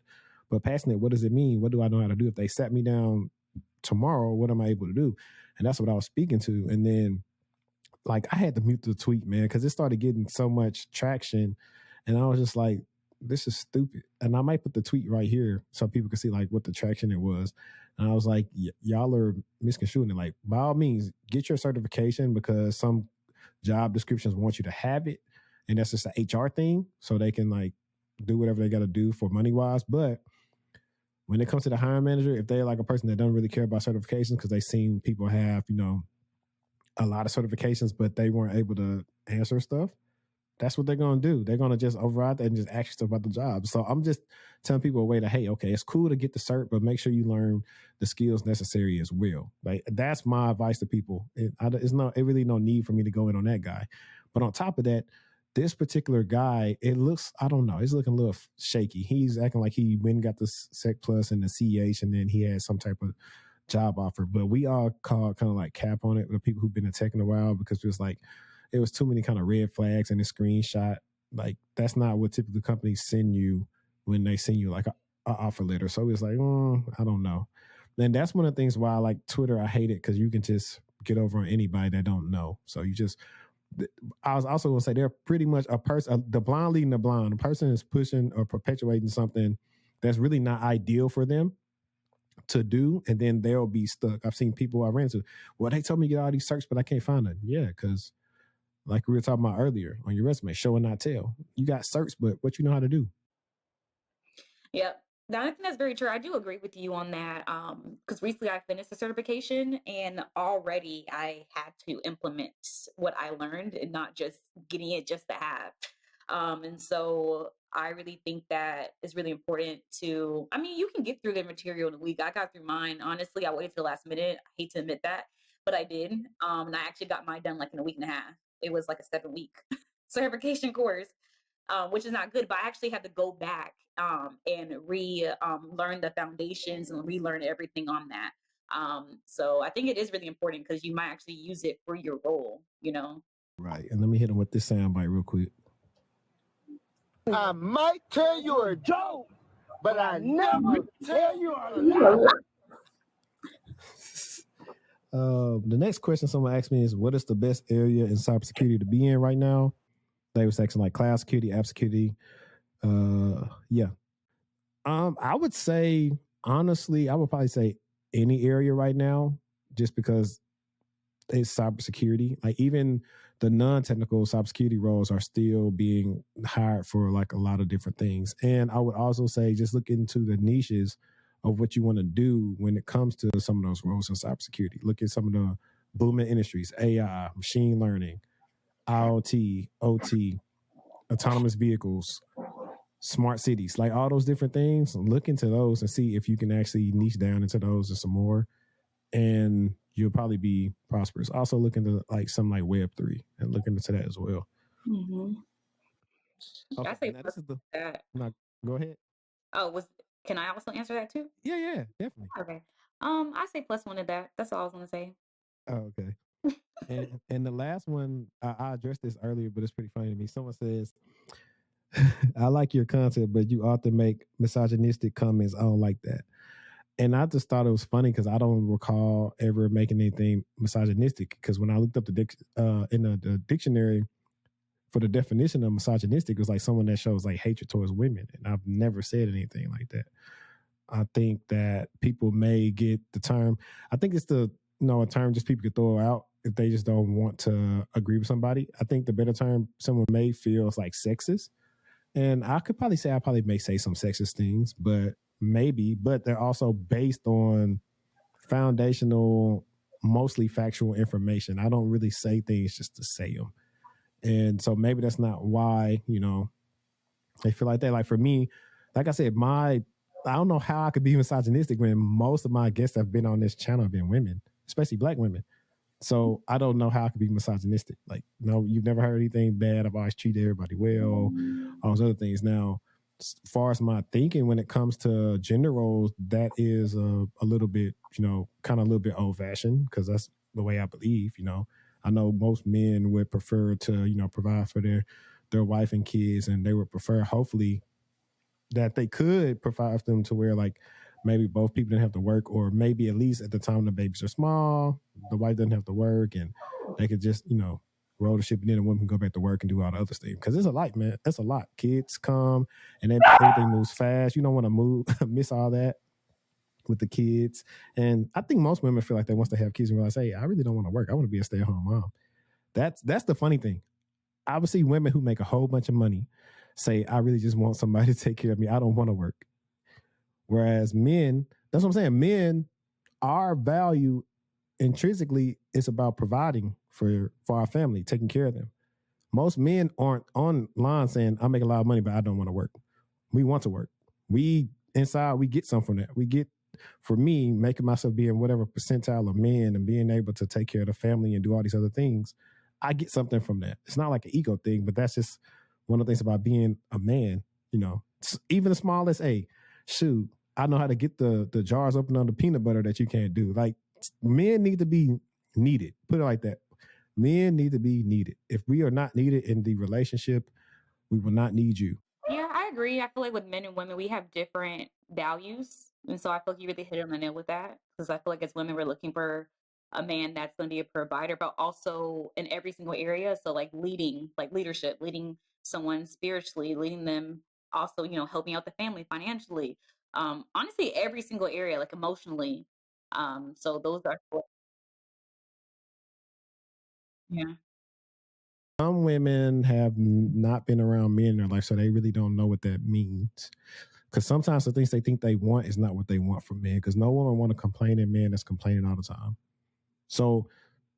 But passing it, what does it mean? What do I know how to do? If they sat me down tomorrow, what am I able to do? And that's what I was speaking to. And then like I had to mute the tweet, man, because it started getting so much traction. And I was just like, this is stupid. And I might put the tweet right here so people can see like what the traction it was. And I was like, y'all are misconstruing it. Like, by all means, get your certification, because some job descriptions want you to have it. And that's just an HR thing. So they can like do whatever they got to do for money wise. But when it comes to the hiring manager, if they're like a person that doesn't really care about certifications because they've seen people have, a lot of certifications, but they weren't able to answer stuff, that's what they're going to do. They're going to just override that and just ask you stuff about the job. So I'm just telling people a way to, hey, okay, it's cool to get the cert, but make sure you learn the skills necessary as well. Like, that's my advice to people. It really no need for me to go in on that guy. But on top of that, this particular guy, it looks, I don't know, he's looking a little shaky. He's acting like he went and got the Sec Plus and the CH, and then he had some type of job offer. But we all called kind of like cap on it with people who've been in tech in a while, because it was like, it was too many kind of red flags in the screenshot. Like, that's not what typical companies send you when they send you like a offer letter. So it was like, I don't know. And that's one of the things why I like Twitter. I hate it because you can just get over on anybody that don't know. So I was also going to say, they're pretty much a person, the blind leading the blind. A person is pushing or perpetuating something that's really not ideal for them to do, and then they'll be stuck. I've seen people I ran into, well, they told me to get all these certs, but I can't find them. Yeah, because like we were talking about earlier on your resume, show and not tell. You got certs, but what you know how to do. Yep. I think that's very true. I do agree with you on that. Because recently I finished the certification and already I had to implement what I learned and not just getting it just to have. And so I really think that it's really important to, I mean, you can get through the material in a week. I got through mine. Honestly, I waited till the last minute. I hate to admit that, but I did. And I actually got mine done like in a week and a half. It was like a 7 week certification course, which is not good, but I actually had to go back and learn the foundations and relearn everything on that. So I think it is really important because you might actually use it for your role, you know? Right. And let me hit him with this soundbite real quick. I might tell you a joke, but I never tell you a lie. The next question someone asked me is, what is the best area in cybersecurity to be in right now? They were asking like cloud security, app security. Yeah. I would say, honestly, I would probably say any area right now, just because it's cybersecurity. Like even the non-technical cybersecurity roles are still being hired for like a lot of different things. And I would also say just look into the niches of what you want to do when it comes to some of those roles in cybersecurity. Look at some of the booming industries: AI, machine learning, IoT, OT, autonomous vehicles, smart cities, like all those different things. Look into those and see if you can actually niche down into those and some more, and you'll probably be prosperous. Also look into like something like Web3 and look into that as well. Mm-hmm. Okay, I say now plus this is the that. no, go ahead. Oh, can I also answer that too? Yeah, definitely. Okay. I say plus one to that. That's all I was gonna say. Oh, okay. And the last one, I addressed this earlier, but it's pretty funny to me. Someone says, I like your content, but you often make misogynistic comments. I don't like that. And I just thought it was funny because I don't recall ever making anything misogynistic. Because when I looked up in the dictionary for the definition of misogynistic, it was like someone that shows like hatred towards women. And I've never said anything like that. I think that people may get the term. I think it's a term just people could throw out if they just don't want to agree with somebody. I think the better term someone may feel is like sexist. And I could probably say I probably may say some sexist things, but they're also based on foundational, mostly factual information. I don't really say things just to say them. And so maybe that's not why, they feel like that. Like for me, like I said, I don't know how I could be misogynistic when most of my guests have been on this channel have been women, especially Black women. So I don't know how I could be misogynistic. Like, no, you've never heard anything bad. I've always treated everybody well, all those other things. Now, as far as my thinking when it comes to gender roles, that is a little bit, kind of a little bit old fashioned because that's the way I believe. I know most men would prefer to, provide for their wife and kids, and they would prefer, hopefully, that they could provide for them to where like maybe both people didn't have to work, or maybe at least at the time the babies are small, the wife doesn't have to work, and they could just roll the ship, and then the woman can go back to work and do all the other stuff. Because it's a lot, man. That's a lot. Kids come, and then everything moves fast. You don't want to miss all that with the kids. And I think most women feel like that once they have kids and realize, hey, I really don't want to work. I want to be a stay-at-home mom. That's the funny thing. I would see women who make a whole bunch of money say, I really just want somebody to take care of me. I don't want to work. Whereas men, that's what I'm saying. Men, our value intrinsically is about providing for our family, taking care of them. Most men aren't online saying, I make a lot of money, but I don't want to work. We want to work. We inside, we get something from that. We get, for me, making myself be in whatever percentile of men and being able to take care of the family and do all these other things, I get something from that. It's not like an ego thing, but that's just one of the things about being a man. Even the smallest, shoot, I know how to get the jars open on the peanut butter that you can't do. Like, men need to be needed. Put it like that. Men need to be needed. If we are not needed in the relationship, we will not need you. Yeah, I agree. I feel like with men and women, we have different values. And so I feel like you really hit on the nail with that. Because I feel like as women, we're looking for a man that's going to be a provider, but also in every single area. So like leadership, leading someone spiritually, leading them also, helping out the family financially. Honestly, every single area, like emotionally. So those are, yeah. Some women have not been around men in their life, so they really don't know what that means. Because sometimes the things they think they want is not what they want from men. Because no woman want to complain in men that's complaining all the time. So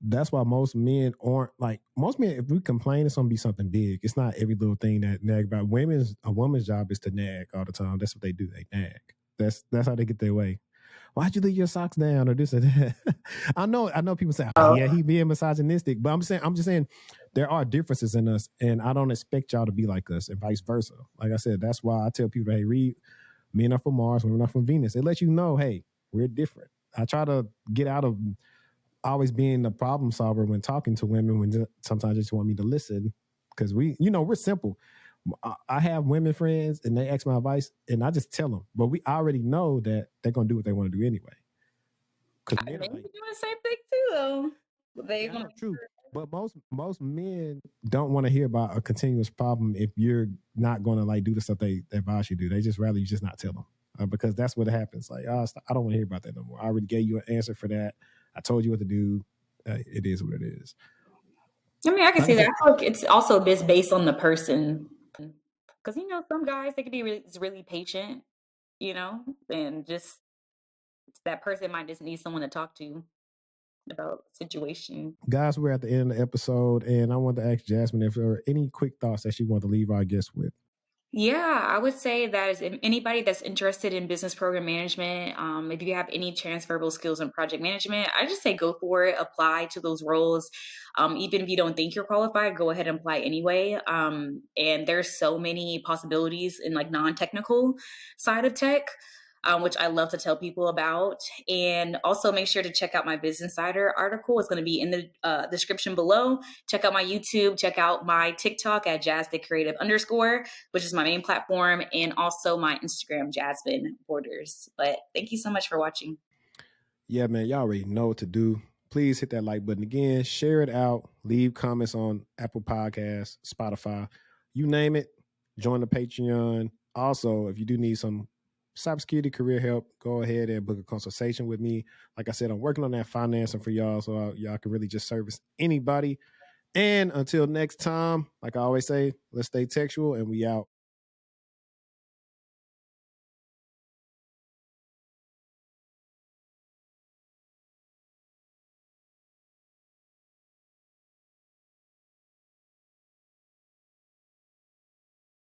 that's why most men aren't like most men. If we complain, it's gonna be something big. It's not every little thing that nag about. A woman's job is to nag all the time. That's what they do. They nag. That's how they get their way. Why'd you leave your socks down or this or that? I know people say, oh, yeah, he being misogynistic, but I'm just saying there are differences in us, and I don't expect y'all to be like us and vice versa. Like I said, that's why I tell people, hey, read Men Are From Mars, Women Are From Venus. It lets you know, hey, we're different. I try to get out of always being the problem solver when talking to women when sometimes they just want me to listen because we're simple. I have women friends and they ask my advice and I just tell them, but we already know that they're going to do what they want to do anyway. I may be doing the same thing too, though. True. But most men don't want to hear about a continuous problem if you're not going to like do the stuff they advise you to do. They just rather you just not tell them because that's what happens. Like, I don't want to hear about that no more. I already gave you an answer for that. I told you what to do. It is what it is. I mean, I can see that. I feel like it's also based on the person. Because, some guys, they can be really patient, and just that person might just need someone to talk to about the situation. Guys, we're at the end of the episode, and I want to ask Jasmine if there are any quick thoughts that she wants to leave our guests with. Yeah, I would say that is anybody that's interested in business program management, if you have any transferable skills in project management, I just say go for it, apply to those roles. Even if you don't think you're qualified, go ahead and apply anyway. And there's so many possibilities in like non-technical side of tech. Which I love to tell people about. And also make sure to check out my Business Insider article. It's going to be in the description below. Check out my YouTube. Check out my TikTok at @JazTheCreative_, which is my main platform. And also my Instagram, Jasmine Borders. But thank you so much for watching. Yeah, man, y'all already know what to do. Please hit that like button again. Share it out. Leave comments on Apple Podcasts, Spotify. You name it. Join the Patreon. Also, if you do need some cybersecurity career help, go ahead and book a consultation with me. Like I said, I'm working on that financing for y'all so y'all can really just service anybody. And until next time, like I always say, let's stay textual and we out.